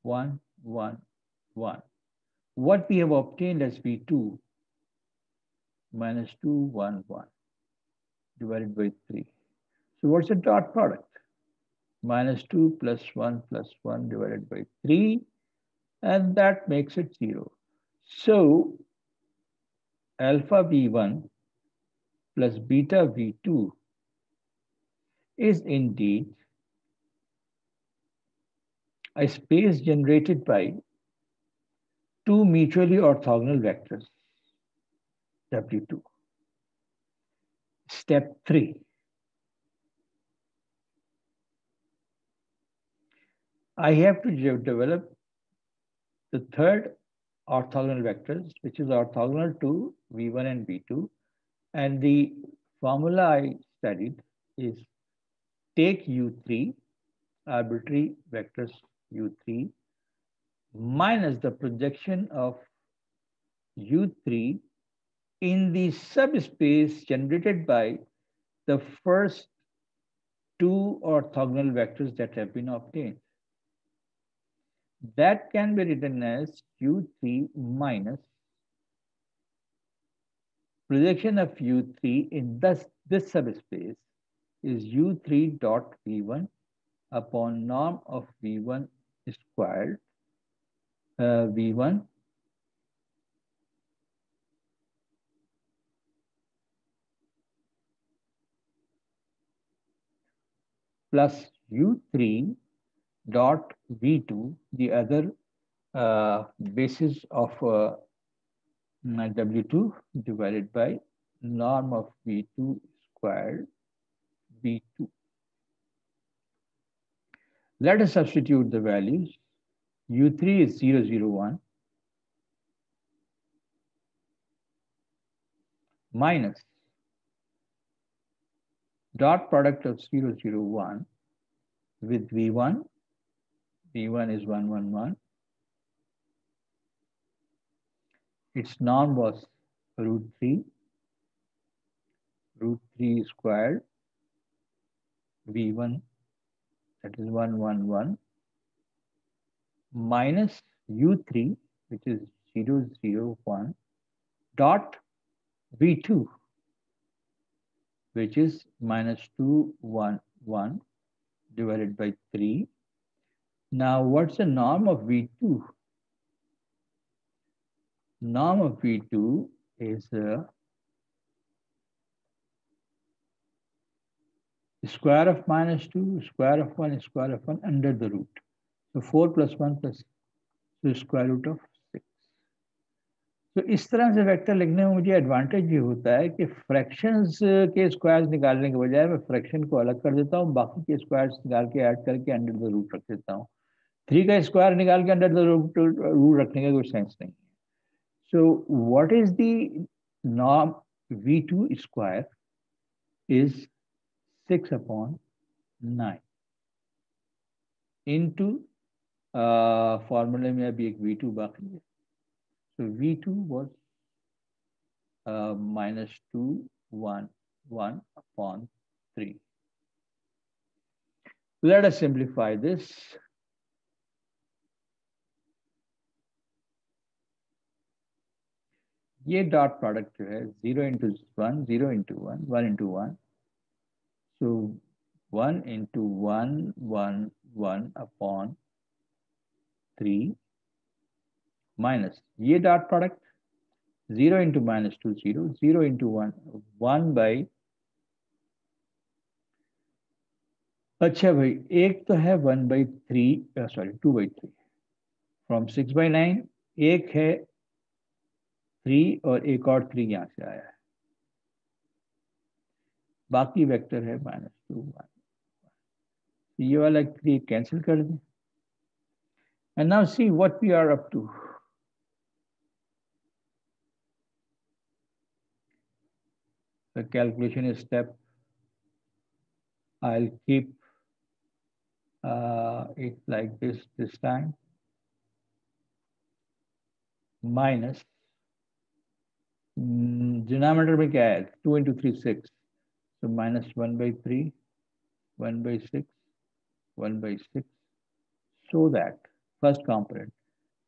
1, 1, 1. What we have obtained as V2 minus 2, 1, 1 divided by 3. So what's the dot product? -2 + 1 + 1 divided by 3, and that makes it 0. So alpha V1 plus beta V2 is indeed a space generated by two mutually orthogonal vectors, W2. Step 3. I have to develop the third orthogonal vectors, which is orthogonal to V1 and V2. And the formula I studied is take U3, arbitrary vectors U3, minus the projection of U3 in the subspace generated by the first two orthogonal vectors that have been obtained. That can be written as U3 minus projection of U3 in this subspace is U3 dot V1 upon norm of V1 squared, V1 plus U3 dot V2, the other basis of W2 divided by norm of V2 squared V2. Let us substitute the values. U3 is 0, 0, 1 minus dot product of 0, 0, 1 with V1. V1 is 1, 1, 1. Its norm was √3 squared V1, that is 1, 1, 1, minus U3, which is 0, 0, 1, dot V2, which is -2, 1, 1 divided by 3. Now, what's the norm of V2? Norm of V2 is square of -2, square of 1, square of 1 under the root. So 4 plus 1 plus the square root of 6. तो इस तरह से vector लिखने में मुझे advantage ये होता है कि फ्रैक्शंस के स्क्वायर्स निकालने के बजाय मैं फ्रैक्शन को अलग कर देता हूँ, बाकी के स्क्वायर्स निकाल के ऐड करके अंडर द रूट रख देता हूँ. 3 का स्क्वायर निकाल के अंडर द रूट रखने का कोई सेंस नहीं है. So what is the norm? V2 square is 6 upon 9 into formula में अभी एक V2 बाकी है. So V2 was -2, 1, 1 upon 3. Let us simplify this. ये डॉट प्रोडक्ट जो है 0 into 1, 0 into 1, 1 into 1. So 1 into 1, 1, 1 upon 3 minus ये dot product 0 into -2, 0, 0 into 1, 1 by. अच्छा भाई, एक तो है 1 by 3, sorry 2 by 3 from 6 by 9, एक है 3 और एक और 3 यहाँ से आया है. बाकी वेक्टर है -2, 1. ये वाला 3 कैंसिल कर दें. And now see what we are up to. The calculation is step. I'll keep it like this time. Minus denominator में क्या है? 2 into 3, 6. So -1 by 3, 1 by 6, 1 by 6. So that first component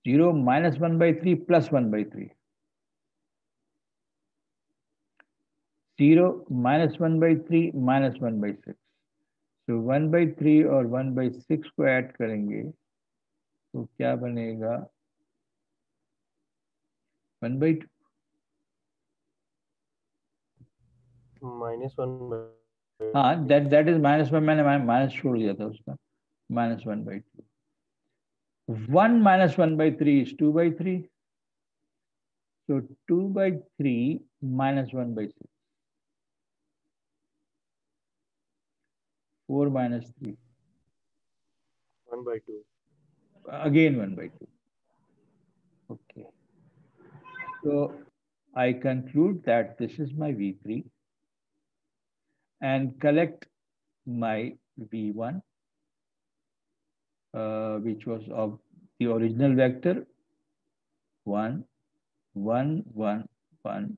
0 minus 1 by 3 plus 1 by 3. 0 minus 1 by 3 minus 1 by 6. तो 1/3 और 1/6 को add करेंगे तो क्या बनेगा? 1/2 -1/2। हाँ, that is -1, मैंने माइनस छोड़ दिया था उसका, -1/2। 1 - 1/3 is 2/3. So 2/3 minus 1/6. 4 minus 3. 1/2. Again 1/2. Okay. So I conclude that this is my V3 and collect my V1, which was of the original vector 1, 1, 1, 1.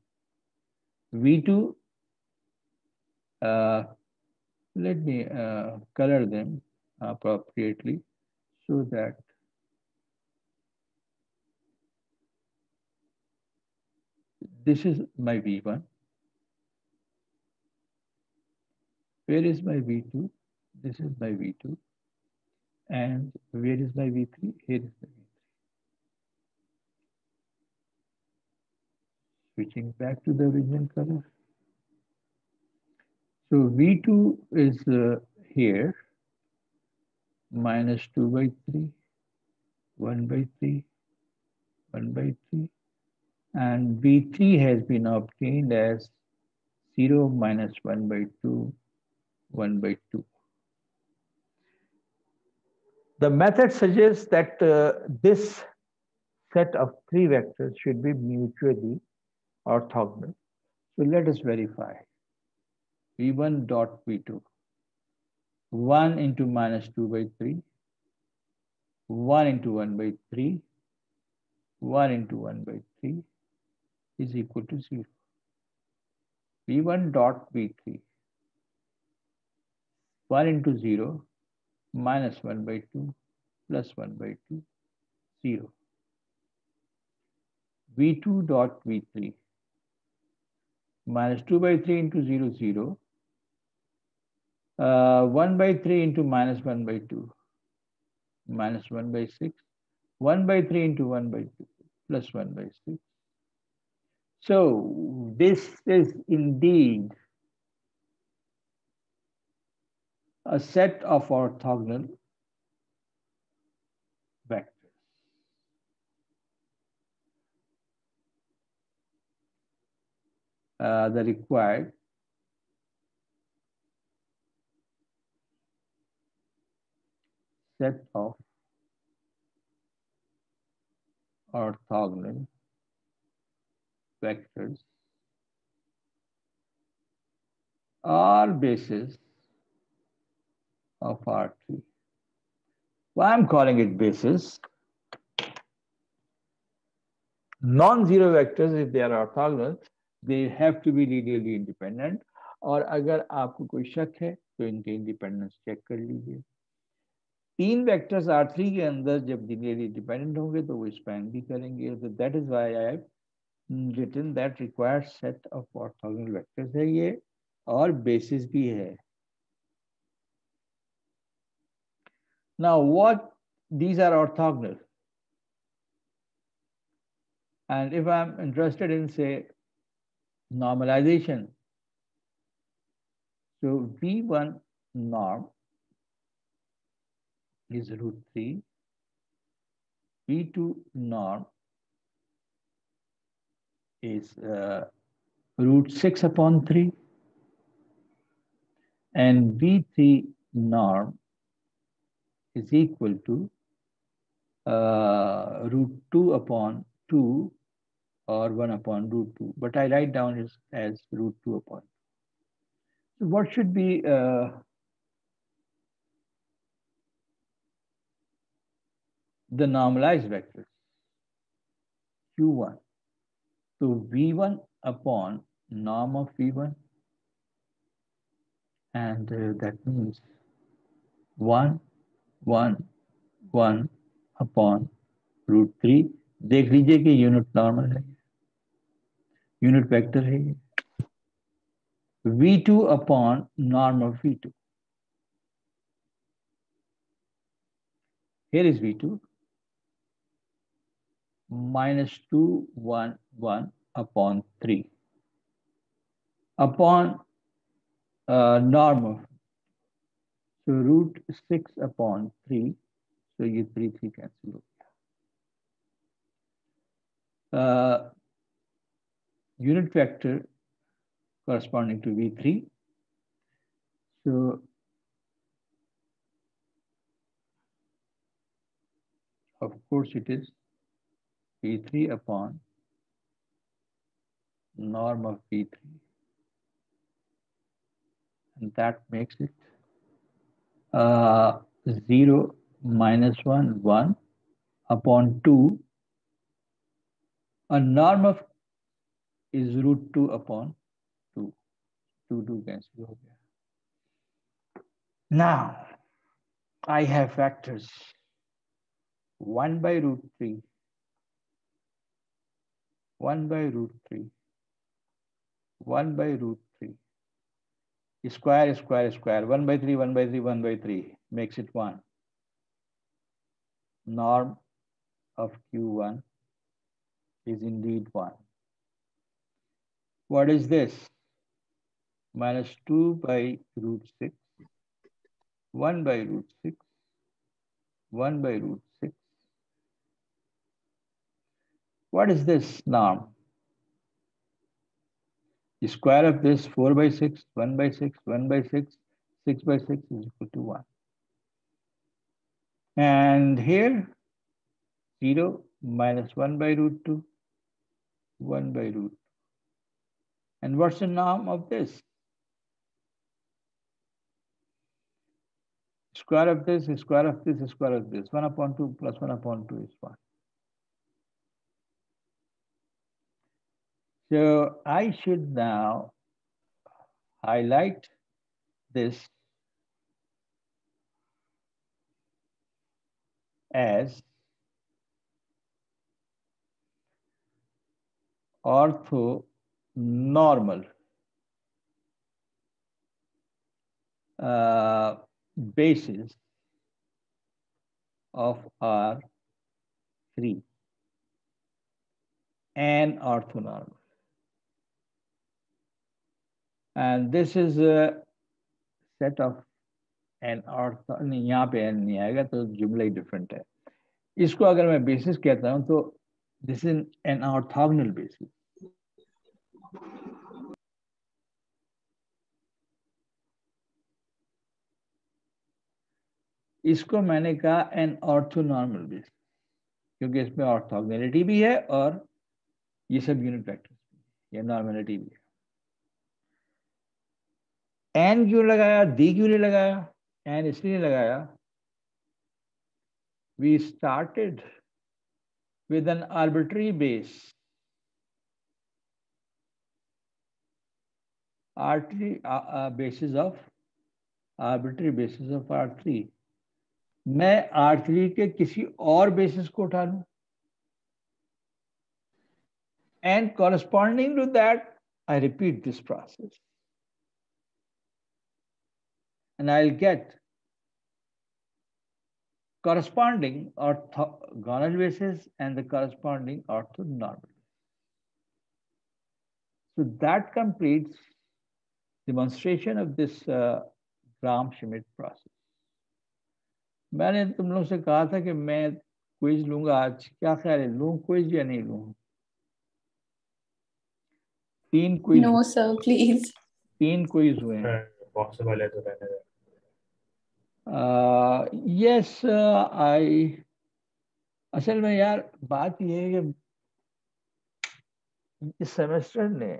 V2, let me color them appropriately so that this is my V1. Where is my V2? This is my V2. And where is my V3? Here is my V3. Switching back to the original color. So V2 is here, minus 2/3, 1/3, 1/3. And V3 has been obtained as 0 minus 1/2, 1/2. The method suggests that this set of three vectors should be mutually orthogonal. So let us verify. V1 dot V2. 1 into minus 2/3, 1 into 1/3, 1 into 1/3 is equal to 0. V1 dot V3. 1 into 0 minus 1/2 plus 1/2, 0. V2 dot V3. Minus 2/3 into 0, 0. 1/3 into minus 1/2. Minus 1/6. 1/3 into 1/2 plus 1/6. So this is indeed a set of orthogonal vectors. The required set of orthogonal vectors are basis of R3. Why I'm calling it basis? Non-zero vectors, if they are orthogonal, they have to be linearly independent. और अगर आपको कोई शक है तो इनके independence check कर लीजिए. तीन वेक्टर्स R3 के अंदर जब linearly independent होंगे तो वो स्पैन भी करेंगे. So that is why I have written that required set of orthogonal vectors है ये, और basis भी है. Now what these are orthogonal, and if I'm interested in say normalization, so V1 norm is √3, V2 norm is √6/3, and V3 norm is equal to √2/2 or 1/√2, but I write down it as √2/2. So what should be the normalized vectors? Q1. So V1 upon norm of V1, and that means 1, 1, 1 upon √3. देख लीजिए कि unit normal है, unit vector है ये. V2 upon norm of V2. Here is V2 minus 2, 1, 1 upon 3 upon norm of, so root 6 upon 3, so ये 3 cancel हो गया. Unit vector corresponding to V3, so of course it is V3 upon norm of V3, and that makes it 0 minus 1, 1 upon 2. A norm of is root 2 upon 2. 2 cancel हो गया. Now I have factors 1 by root 3, 1 by root 3, 1 by root 3. Square, square, square. 1 by 3, 1 by 3, 1 by 3 makes it 1. Norm of Q1 is indeed 1. What is this? Minus 2 by root 6, 1 by root 6, 1 by root 6. What is this norm? The square of this 4 by 6, 1 by 6, 1 by 6, 6 by 6 is equal to 1. And here 0 minus 1 by root 2, 1 by root 2. And what's the norm of this? Square of this, square of this, square of this. 1 upon 2 plus 1 upon 2 is 1. So I should now highlight this as orthonormal basis of R3 and orthonormal. And this is a set of an ortho, नहीं यहाँ पे n नहीं आएगा तो जुमला ही different है. इसको अगर मैं basis कहता हूँ तो this is an orthogonal basis. इसको मैंने कहा an orthonormal basis क्योंकि इसमें orthogonality भी है और ये सब unit vectors भी है, ये normality भी है. n क्यों लगाया, d क्यों नहीं लगाया? n इसलिए लगाया, we started with an arbitrary base, basis of R3. मैं R3 के किसी और बेसिस को उठा लूं, and corresponding to that I repeat this process and I'll get corresponding orthogonal basis and the corresponding orthonormal. So that completes demonstration of this Gram-Schmidt process. मैंने तुम लोगों से कहा था कि मैं क्विज लूंगा आज, क्या ख्याल है, लूं क्विज या नहीं लूं? 3 quiz. No sir, please. 3 quiz हुए हैं. पॉसिबल है तो रहने दो. Yes, असल में यार बात ये है कि इस सेमेस्टर ने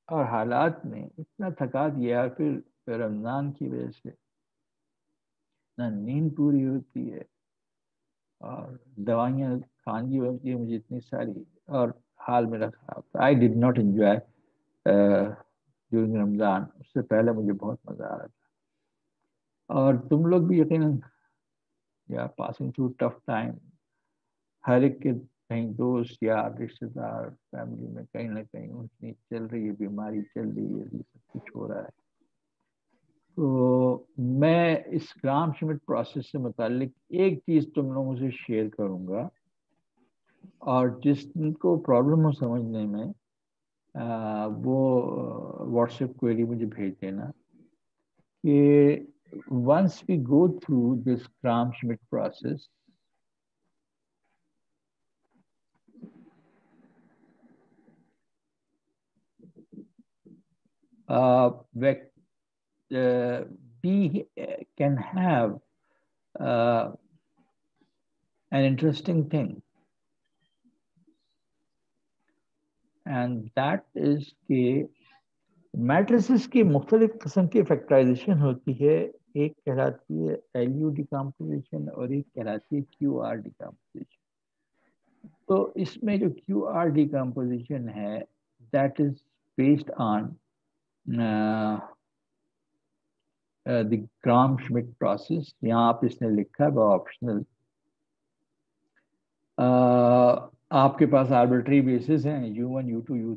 और हालात ने इतना थका दिया, फिर रमज़ान की वजह से ना नींद पूरी होती है और दवाइयाँ खानी होती है मुझे इतनी सारी, और हाल मेरा खराब था. I did not enjoy during Ramzan. उससे पहले मुझे बहुत मज़ा आ रहा था, और तुम लोग भी यकीनन या पासिंग थ्रू टफ टाइम. हर एक के कहीं दोस्त या रिश्तेदार फैमिली में कहीं ना कहीं ऊंच नीच चल रही है, बीमारी चल रही है, ये सब कुछ हो रहा है. तो मैं इस ग्राम श्मिट प्रोसेस से मुतालिक एक चीज तुम लोगों से शेयर करूंगा, और जिसको प्रॉब्लम हो समझने में वो व्हाट्सएप क्वेरी मुझे भेज देना कि once we go through this Gram-Schmidt process, we can have uh, an interesting thing, and that is कि मैट्रिसेस की मुख्तलिफ किस्म की फैक्टराइजेशन होती है। एक कहलाती है LU डिकम्पोजिशन और एक कहलाती है QR डिकम्पोजिशन। तो इसमें जो QR डिकम्पोजिशन है, that is based on the Gram Schmidt process. यहाँ आप इसने लिखा है ऑप्शनल। आपके पास आर्बिट्री बेसिस हैं U1, U2, U।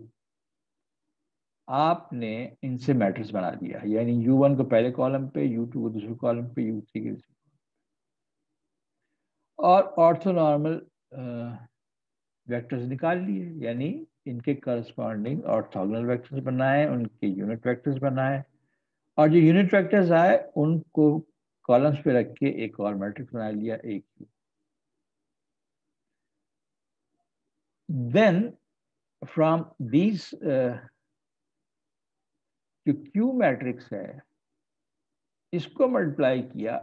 आपने इनसे मैट्रिक्स बना दिया, यानी U1 को पहले कॉलम पे, U2 को दूसरे कॉलम पे, U3 के, और ऑर्थोनॉर्मल वेक्टर्स निकाल लिए, यानी इनके करस्पॉन्डिंग ऑर्थोगोनल वेक्टर्स बनाए, उनके यूनिट वेक्टर्स बनाए, और जो यूनिट वेक्टर्स आए उनको कॉलम्स पे रख के एक और मैट्रिक्स बना लिया, एक। देन फ्रॉम दीज जो क्यू मैट्रिक्स है, इसको मल्टीप्लाई किया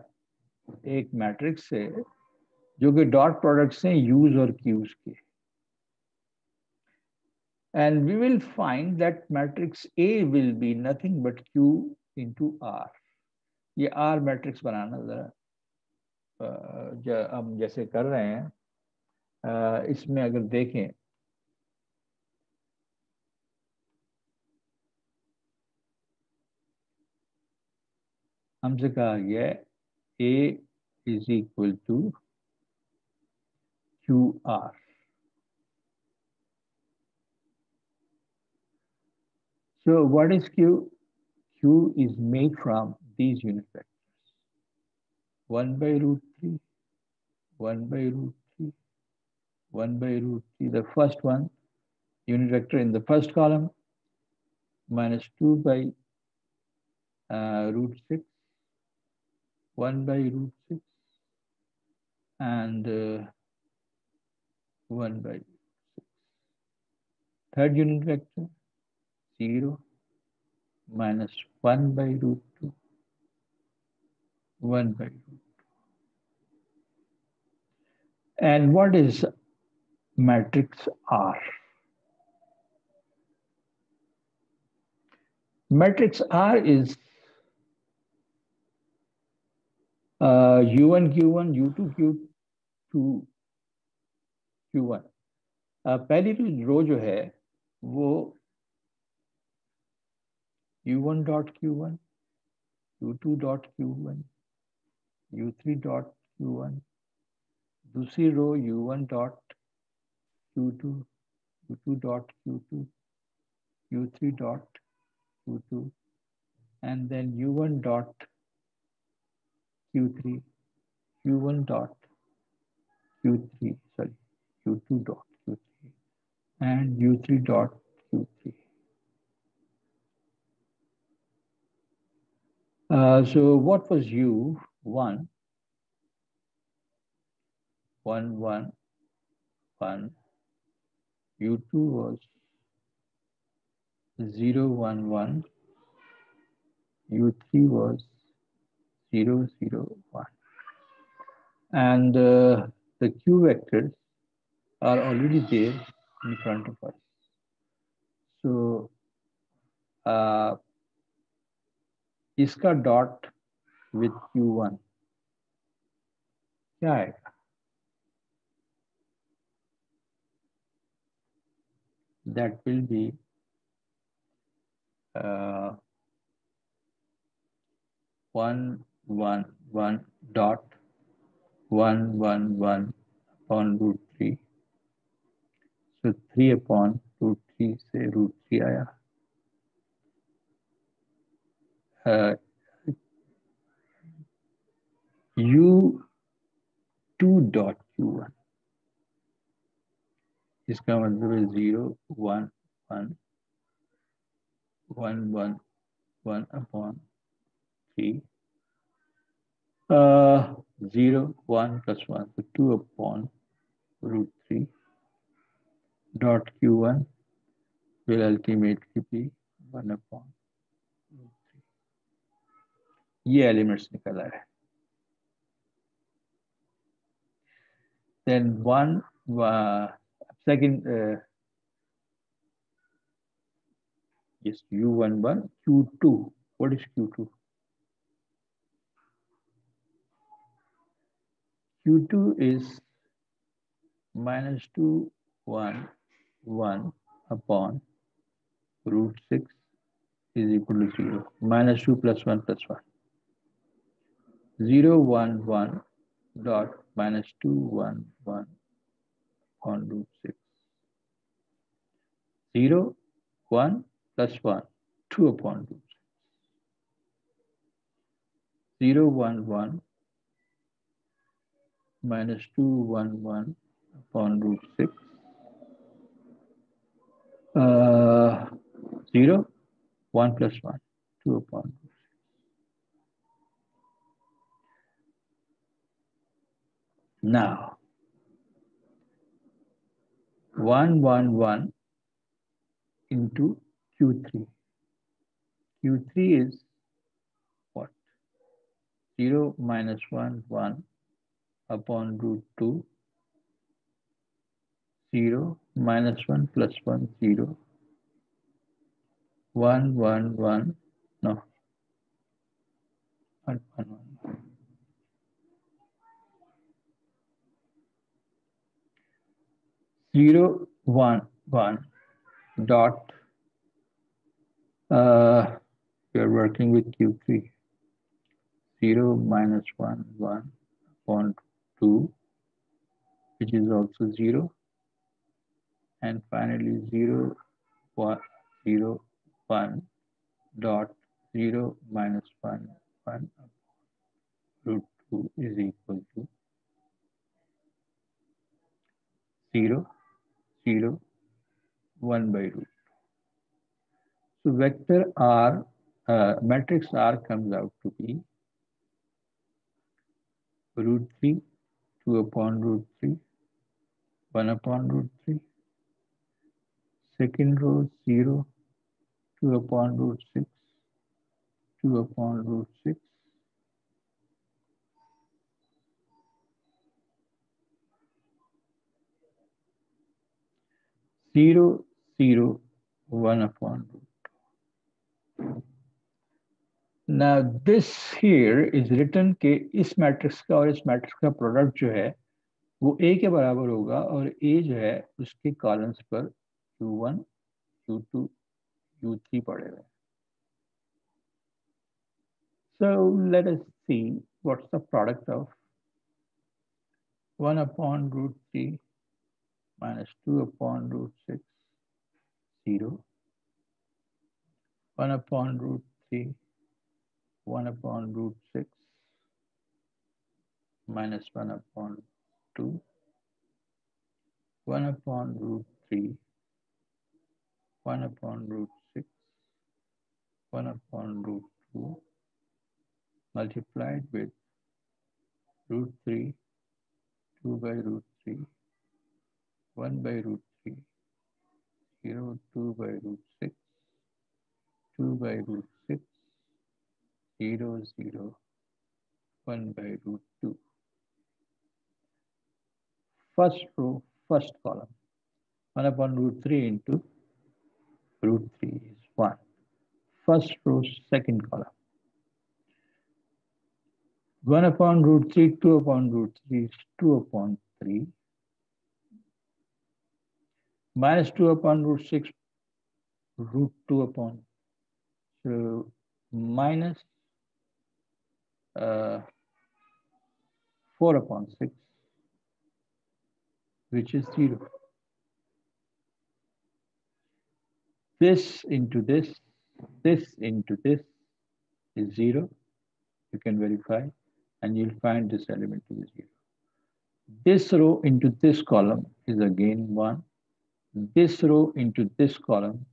एक मैट्रिक्स से जो कि डॉट प्रोडक्ट्स हैं यूज और क्यूज के, and we will find that matrix A will be nothing but Q into R। ये R मैट्रिक्स बनाना जरा हम जैसे कर रहे हैं, इसमें अगर देखें हमसे कहा गया है A is equal to QR। So what is Q? Q is made from these unit vectors: 1 by root 3, 1 by root 3, 1 by root 3, the first one, unit vector in the first column, minus 2 by root 6, 1 by root 6, and 1 by 6. Third unit vector, 0, minus 1 by root 2, 1 by root 2. And what is matrix R? Matrix R is U1, Q1, U2, Q2, Q1। पहली रो जो है वो U1 dot Q1, U2 dot Q1, U3 dot Q1, दूसरी रो U1 dot Q2, U2 dot Q2, U3 dot Q2, and then U1 dot Q3, Q1 dot Q3, sorry, U2 dot Q3, and U3 dot Q3. So what was U1? 1, 1, 1. U2 was 0, 1, 1. U3 was 0, 0, 1. And the Q vectors are already there in front of us. So इसका dot with Q1 क्या आएगा? That will be 1, 1, 1 dot 1, 1, 1 upon root 3. So 3 upon root 3 से root 3 आया। U2 dot Q1, इसका मतलब है 0 1 1 1 1 1 upon 3, 0 1 plus 1, so 2 upon root 3 dot Q1 will ultimately be 1 upon root 3. ये elements निकल आए. Then one second, yes, U11 Q2. What is Q2? Q2 is minus 2 1 1 upon root 6 is equal to 0. Minus 2 plus 1 plus 1. 0 1 1 dot minus 2 1 1 on root 6. 0 1 plus 1 2 upon root 6. 0 1 1 minus 2 1 1 upon root 6. 0 1 plus 1 2 upon root 6. Now 1 1 1 into Q3. Q3 is what? 0 minus 1 1 upon root 2. 0 minus 1 plus 1 0. 1 1 1 no 1 1 1. 0 1 1 dot we are working with Q3. 0 minus 1 1 upon 2, which is also 0, and finally 0 1 0 1 dot 0 minus 1 1 root 2 is equal to 0 0 1 by root. So vector R, matrix R comes out to be root 3, 2 upon root 3, 1 upon root 3. Second row 0, 2 upon root 6, 2 upon root 6. 0 0 1 upon root. Now this here is written कि इस matrix का और इस matrix का product जो है वो A के बराबर होगा और A जो है उसके कॉलम्स पर Q1 Q2 Q3 पड़े हुए. So let us see what's the product of 1 upon root 3 minus 2 upon root 6, 0. 1 upon root 3, 1 upon root 6, minus 1 upon 2, 1 upon root 3, 1 upon root 6, 1 upon root 2, multiplied with root 3, 2 by root 3, 1 by root 3, 0, 2 by root 6, 2 by root 6, 0, 0, 1 by root 2. First row, first column. 1 upon root 3 into root 3 is 1. First row, second column. 1 upon root 3, 2 upon root 3 is 2 upon 3. Minus 2 upon root 6, root 2 upon. So minus 4 upon 6, which is 0. This into this into this is 0. You can verify. and you'll find this element to be 0. This row into this column is again 1. This row into this column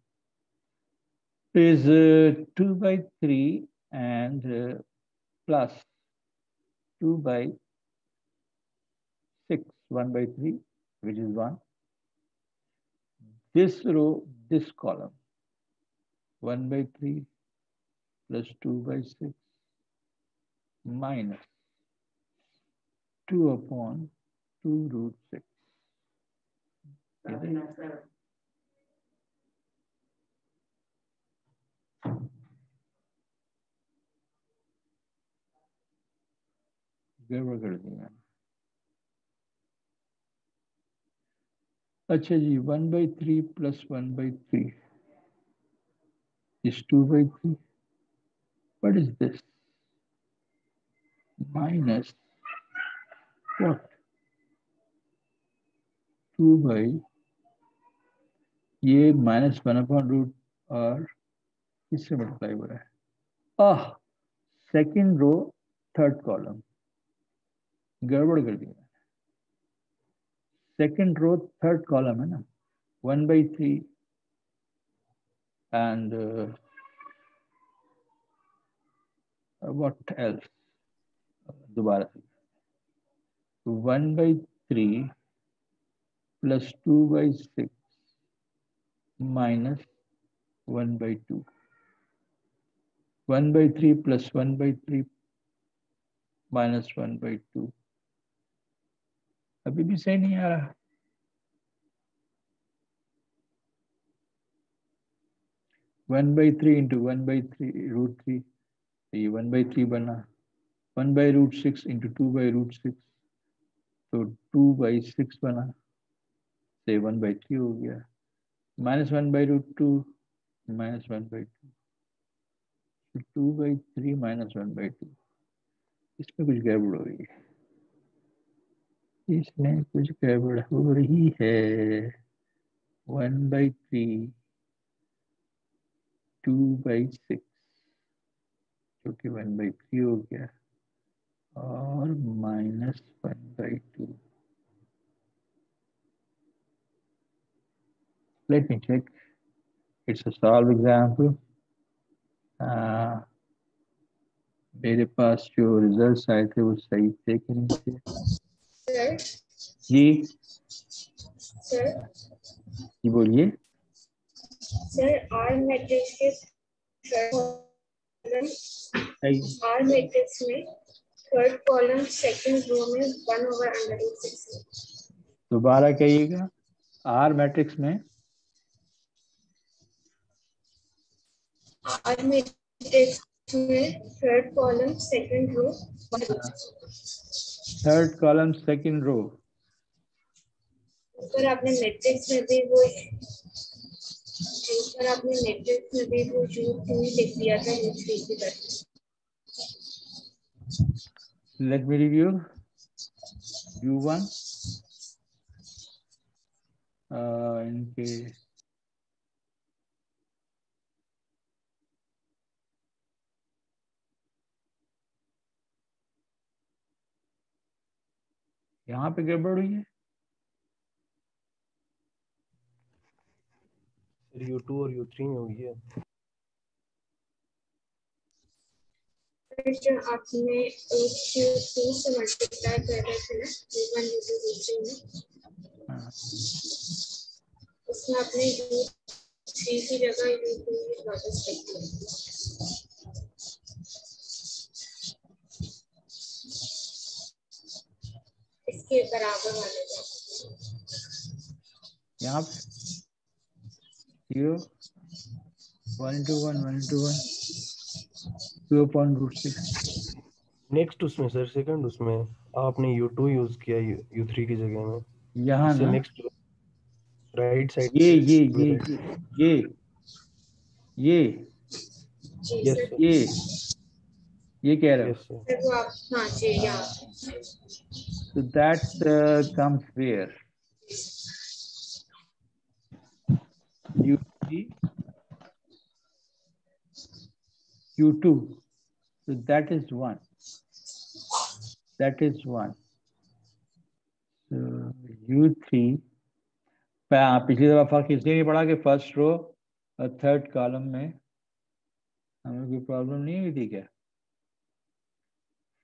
is 2 by 3 and plus 2 by 6, 1 by 3, which is 1. This row, this column, 1 by 3 plus 2 by 6 minus 2 upon 2 root 6. गड़बड़ कर दी मैंने। अच्छा जी, 1 by 3 plus 1 by 3 is 2 by 3. What is this? Minus what? 2 by, ये minus 1 upon root और किससे multiply हो रहा है? सेकेंड रो थर्ड कॉलम, गड़बड़ कर दिया। सेकेंड रो थर्ड कॉलम है ना, 1 by 3 and what else? दोबारा से 1 by 3 plus 2 by 6 minus 1 by 2. 1 by 3 plus 1 by 3 minus 1 by 2. अभी भी सही नहीं आ रहा। One by three into 1 by 3 root 3, ये 1 by 3 बना। 1 by root 6 into 2 by root 6, तो 2 by 6 बना, से 1 by 3 हो गया। Minus 1 by root 2 minus 1 by 2, 2 by 3 minus 1 by 2। इसमें कुछ गड़बड़ हो रही है, इसमें कुछ गड़बड़ हो रही है। 1 by 3 2 by 6 जो कि 1 by 3 हो गया, और minus 1 by 2। Let me check. It's a solved example. मेरे पास जो रिजल्ट्स आए थे वो सही थे कि नहीं थे? सर जी सर जी बोलिए। सर आर मैट्रिक्स के थर्ड कॉलम, सही, आर मैट्रिक्स में थर्ड कॉलम सेकंड रो में 1/√6 है। दोबारा कहिएगा। आर मैट्रिक्स में आर मैट्रिक्स में third column second row, third column second row, ऊपर आपने मैट्रिक्स में भी वो, ऊपर आपने मैट्रिक्स में भी वो U2 लिख दिया था U3 की तरह। Let me review. U1 इनके यहाँ पे गड़बड़ हुई है। U2 और U3 में हुई है। जो आपने U2 से मल्टीप्लाई कर रहे थे ना U1 U2 U3 में, उसमें आपने U3 की जगह U2 वापस लिख दिया। इसके बराबर वाले यहाँ पे 0 1 into 1 1 into 1 2/√6। नेक्स्ट उसमें सर सेकंड उसमें आपने U2 यूज किया U3 की जगह में। यहाँ इससे ना नेक्स्ट राइट साइड ये जी यस सर। सर, ये कह रहे हो। Yes sir. सर वो आप, हाँ जी यहाँ So that comes where U3 U2, so that is 1, that is 1. So U3 पिछली दफा फर्क इसलिए नहीं पड़ा कि फर्स्ट रो और थर्ड कॉलम में हमें कोई प्रॉब्लम नहीं हुई थी क्या?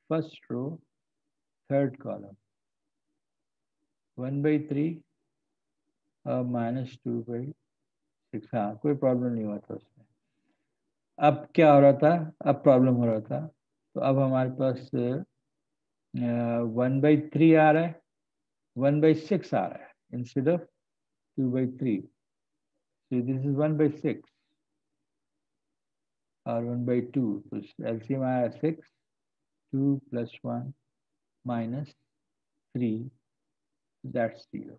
फर्स्ट रो थर्ड कॉलम 1/3 और -2/6, हाँ कोई प्रॉब्लम नहीं हुआ था उसमें। अब क्या हो रहा था? अब प्रॉब्लम हो रहा था, तो अब हमारे पास 1/3 आ रहा है, 1/6 आ रहा है instead of 2/3. So this is 1/6 or 1/2. तो LCM आया 6, 2 + 1 - 3, that's 0.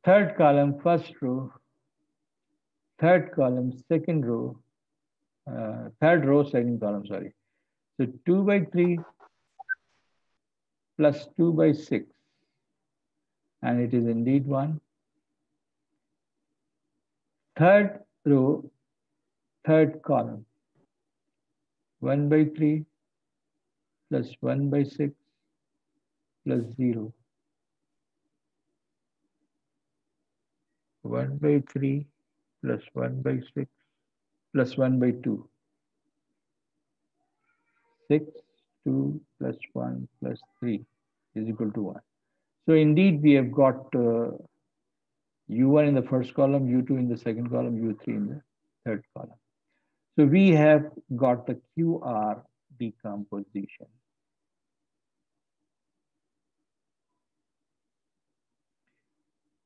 Third column, first row, third column, second row, third row, second column, sorry. So 2/3 plus 2/6, and it is indeed 1. Third row, third column, 1/3 plus 1/6 plus 0. 1/3 plus 1/6 plus 1/2. 6, 2 plus 1 plus 3 is equal to 1. So indeed we have got U1 in the first column, U2 in the second column, U3 in the third column. So we have got the QR decomposition.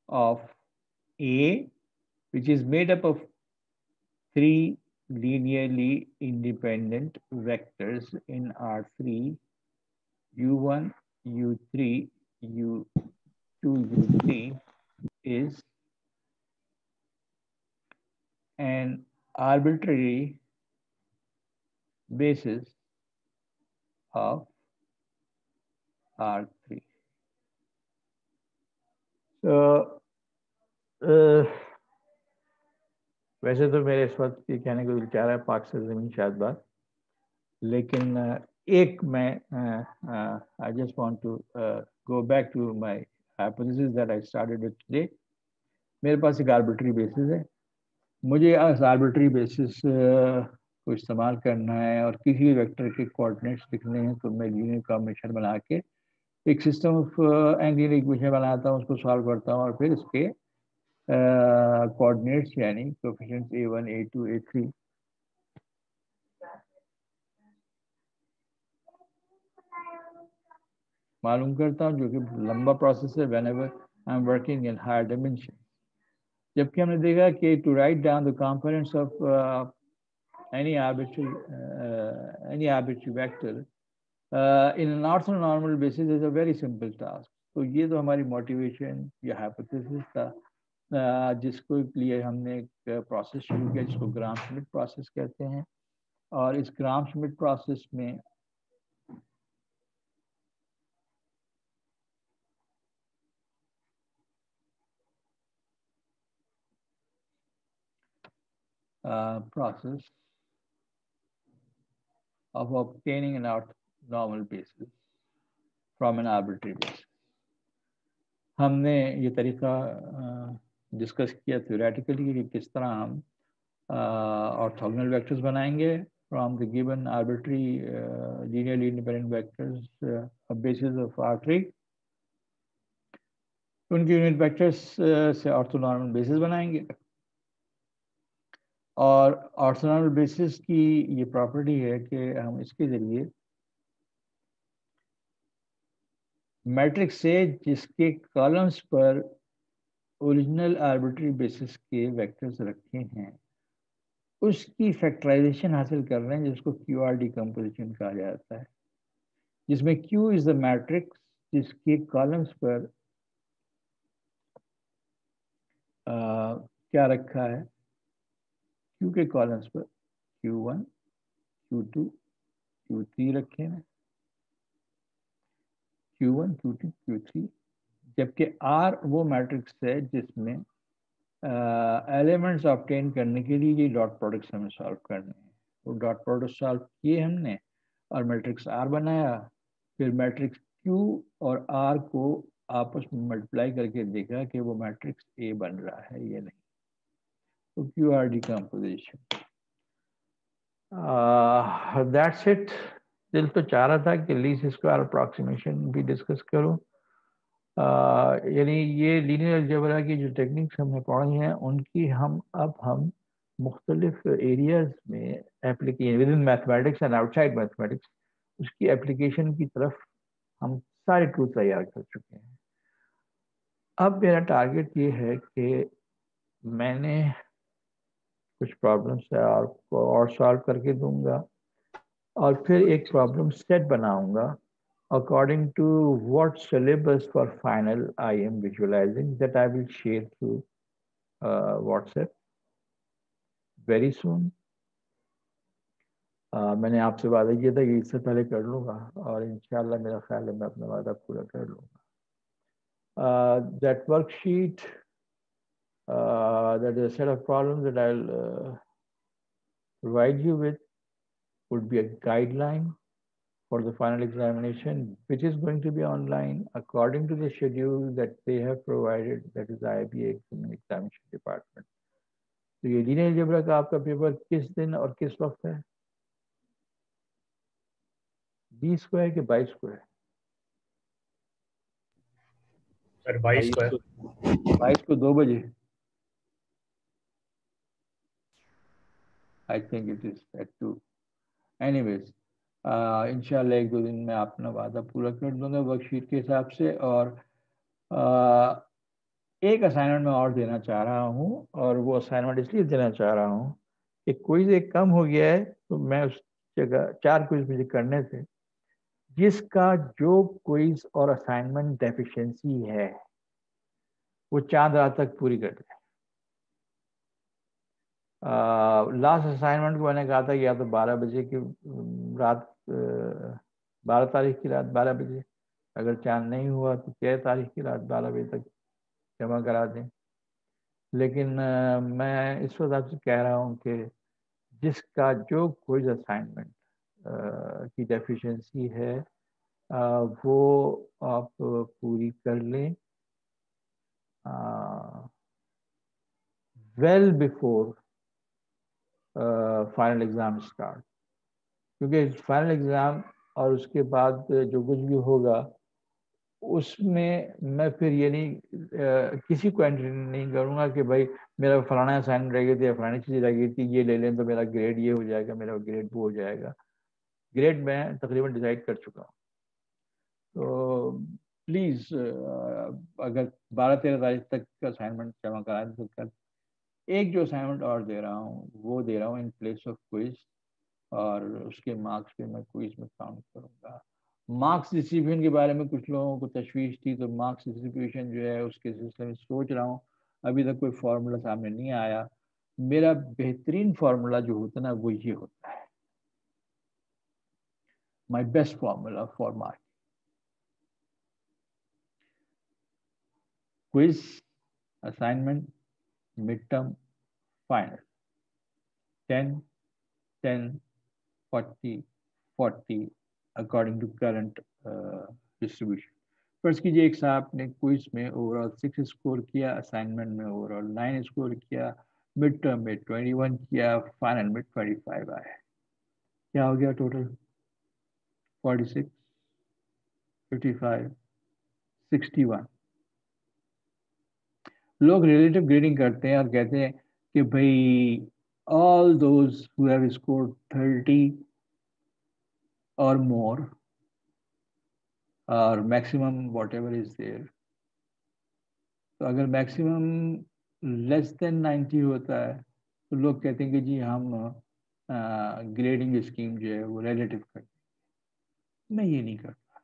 Of A, which is made up of 3 linearly independent vectors in R3, U1, U3, U2, U3 is an arbitrary basis of R3. So, वैसे तो मेरे इस वक्त ये कहने को दिल चाह रहा है पाक से ज़मीन शायद बात, लेकिन एक मैं I just want to go back to my hypothesis that I started with today. मेरे पास एक आर्बिट्री बेसिस है, मुझे इस आर्बिट्री बेसिस को इस्तेमाल करना है और किसी भी वेक्टर के कोऑर्डिनेट्स लिखने हैं, तो मैं लीनियर कॉम्बिनेशन बना के एक सिस्टम ऑफ एंगुलर इक्वेशन बनाता हूँ, उसको सॉल्व करता हूँ और फिर इसके कोऑर्डिनेट्स यानी कोएफिशिएंट्स A1, A2, A3 मालूम करता हूँ, जो कि लंबा प्रोसेस है whenever I'm working in higher dimension. जबकि हमने देखा कि to write down the components of any arbitrary vector in an orthonormal basis is a very simple task. तो ये तो हमारी मोटिवेशन या हाइपोथेसिस था, जिसको लिए हमने एक प्रोसेस शुरू किया जिसको ग्राम श्मिट प्रोसेस कहते हैं, और इस ग्राम श्मिट प्रोसेस में process of obtaining an orthonormal basis from an arbitrary basis. हमने ये तरीका डिस्कस किया थ्योरेटिकली कि किस तरह हम ऑर्थोगोनल वेक्टर्स बनाएंगे from the given arbitrary linearly independent vectors basis of R3. उनके यूनिट वेक्टर्स से ऑर्थोनॉर्मल बेसिस बनाएंगे, और ऑर्थोनॉर्मल बेसिस की ये प्रॉपर्टी है कि हम इसके जरिए मैट्रिक्स से जिसके कॉलम्स पर ओरिजिनल आर्बिट्री बेसिस के वेक्टर्स रखे हैं उसकी फैक्टराइजेशन हासिल कर रहे हैं, जिसको QR डिकम्पोजिशन कहा जाता है, जिसमें Q इज द मैट्रिक्स जिसके कॉलम्स पर क्या रखा है, Q के कॉलम्स पर Q1, Q2, Q3 रखे हैं, Q1, Q2, Q3, जबकि R वो मैट्रिक्स है जिसमें एलिमेंट्स ऑब्टेन करने के लिए ये डॉट प्रोडक्ट्स हमें सॉल्व करने हैं। वो डॉट प्रोडक्ट सॉल्व किए हमने, और मैट्रिक्स आर बनाया, फिर मैट्रिक्स क्यू और आर को आपस में मल्टीप्लाई करके देखा कि वो मैट्रिक्स ए बन रहा है या नहीं। तो Q R decomposition, that's it. दिल तो चाह रहा था कि लीस्ट स्क्वायर अप्रॉक्सीमेशन भी डिस्कस करूं। यानी ये लीनियर अलजेब्रा की जो टेक्निक्स हमने पढ़ी हैं उनकी हम मुख्तलिफ एरियाज में application with in mathematics and outside mathematics उसकी एप्लीकेशन की तरफ हम सारे टूल्स तैयार कर चुके हैं। अब मेरा टारगेट ये है कि मैंने कुछ प्रॉब्लम्स है और सॉल्व करके दूंगा और फिर एक प्रॉब्लम सेट बनाऊंगा according to what syllabus for final I am visualizing, that I will share through WhatsApp very soon. मैंने आपसे वादा किया था कि इससे पहले कर लूँगा और इंशाल्लाह मेरा ख्याल है मैं अपना वादा पूरा कर लूँगा। That worksheet, that is a set of problems that I'll provide you with would be a guideline for the final examination, which is going to be online according to the schedule that they have provided, that is IIB Examination Department. तो ये linear algebra का आपका paper किस दिन और किस वक्त है? 20 को है कि 22 को है? सर 22 को है। 22 को 2 बजे। I think it is at 2. Anyways, इंशाल्लाह 1-2 दिन में अपना वादा पूरा कर दूंगा वर्कशीट के हिसाब से। और एक असाइनमेंट मैं और देना चाह रहा हूँ, और वो असाइनमेंट इसलिए देना चाह रहा हूँ कि क्विज एक कम हो गया है, तो मैं उस जगह 4 क्विज मुझे करने थे, जिसका जो क्विज और असाइनमेंट डेफिशिएंसी है वो चांद रात तक पूरी कर दे। लास्ट असाइनमेंट को मैंने कहा था या तो 12 बजे की रात, 12 तारीख की रात 12 बजे, अगर चांद नहीं हुआ तो 13 तारीख की रात 12 बजे तक जमा करा दें। लेकिन मैं इस वजह से कह रहा हूँ कि जिसका जो क्विज असाइनमेंट की डेफिशिएंसी है वो आप पूरी कर लें well before final exam start, क्योंकि फाइनल एग्ज़ाम और उसके बाद जो कुछ भी होगा उसमें मैं फिर ये नहीं किसी को एंट्री नहीं करूँगा कि भाई मेरा फलाना असाइनमेंट रह गई थी या फलानी चीज़ रह गई थी, ये ले लें तो मेरा ग्रेड ये हो जाएगा, मेरा ग्रेड वो हो जाएगा। ग्रेड मैं तकरीबन डिसाइड कर चुका हूँ। तो प्लीज़ अगर 12-13 तारीख तक का असाइनमेंट जमा करा दें तो कर। एक जो असाइनमेंट और दे रहा हूँ वो दे रहा हूँ इन प्लेस ऑफ क्विज, और उसके मार्क्स पे मैं क्विज में काउंट करूँगा। मार्क्स डिस्ट्रीब्यूशन के बारे में कुछ लोगों को तशवीश थी, तो मार्क्स डिस्ट्रीब्यूशन जो है उसके सिलसिले में सोच रहा हूँ। अभी तक कोई फार्मूला सामने नहीं आया। मेरा बेहतरीन फार्मूला जो होता है ना वो ये होता है, my best formula for mark quiz, assignment, mid term, final, 10, 10, 40, 40 according to current distribution. First कीजिए एक साहब ने क्विज में ओवरऑल 6 स्कोर किया, असाइनमेंट में ओवरऑल 9 स्कोर किया, मिड टर्म में 21 किया, फाइनल में 25 आया। क्या हो गया टोटल? 46, 55, 61। लोग रिलेटिव ग्रेडिंग करते हैं और कहते हैं कि भाई all those who have scored 30 or more or maximum whatever is there, तो अगर मैक्सिमम लेस देन 90 होता है तो लोग कहते हैं कि जी हम ग्रेडिंग स्कीम जो है वो रिलेटिव करते हैं। मैं ये नहीं करता।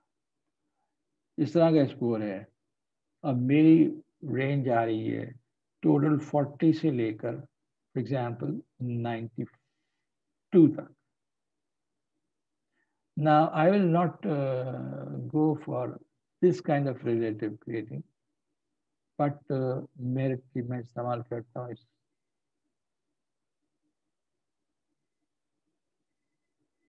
इस तरह का स्कोर है। अब मेरी रेंज आ रही है टोटल 40 से लेकर फॉर एग्जाम्पल 92 तक। Now I will not go for this kind of relative grading, but merit की मैं इस्तेमाल करता हूँ इस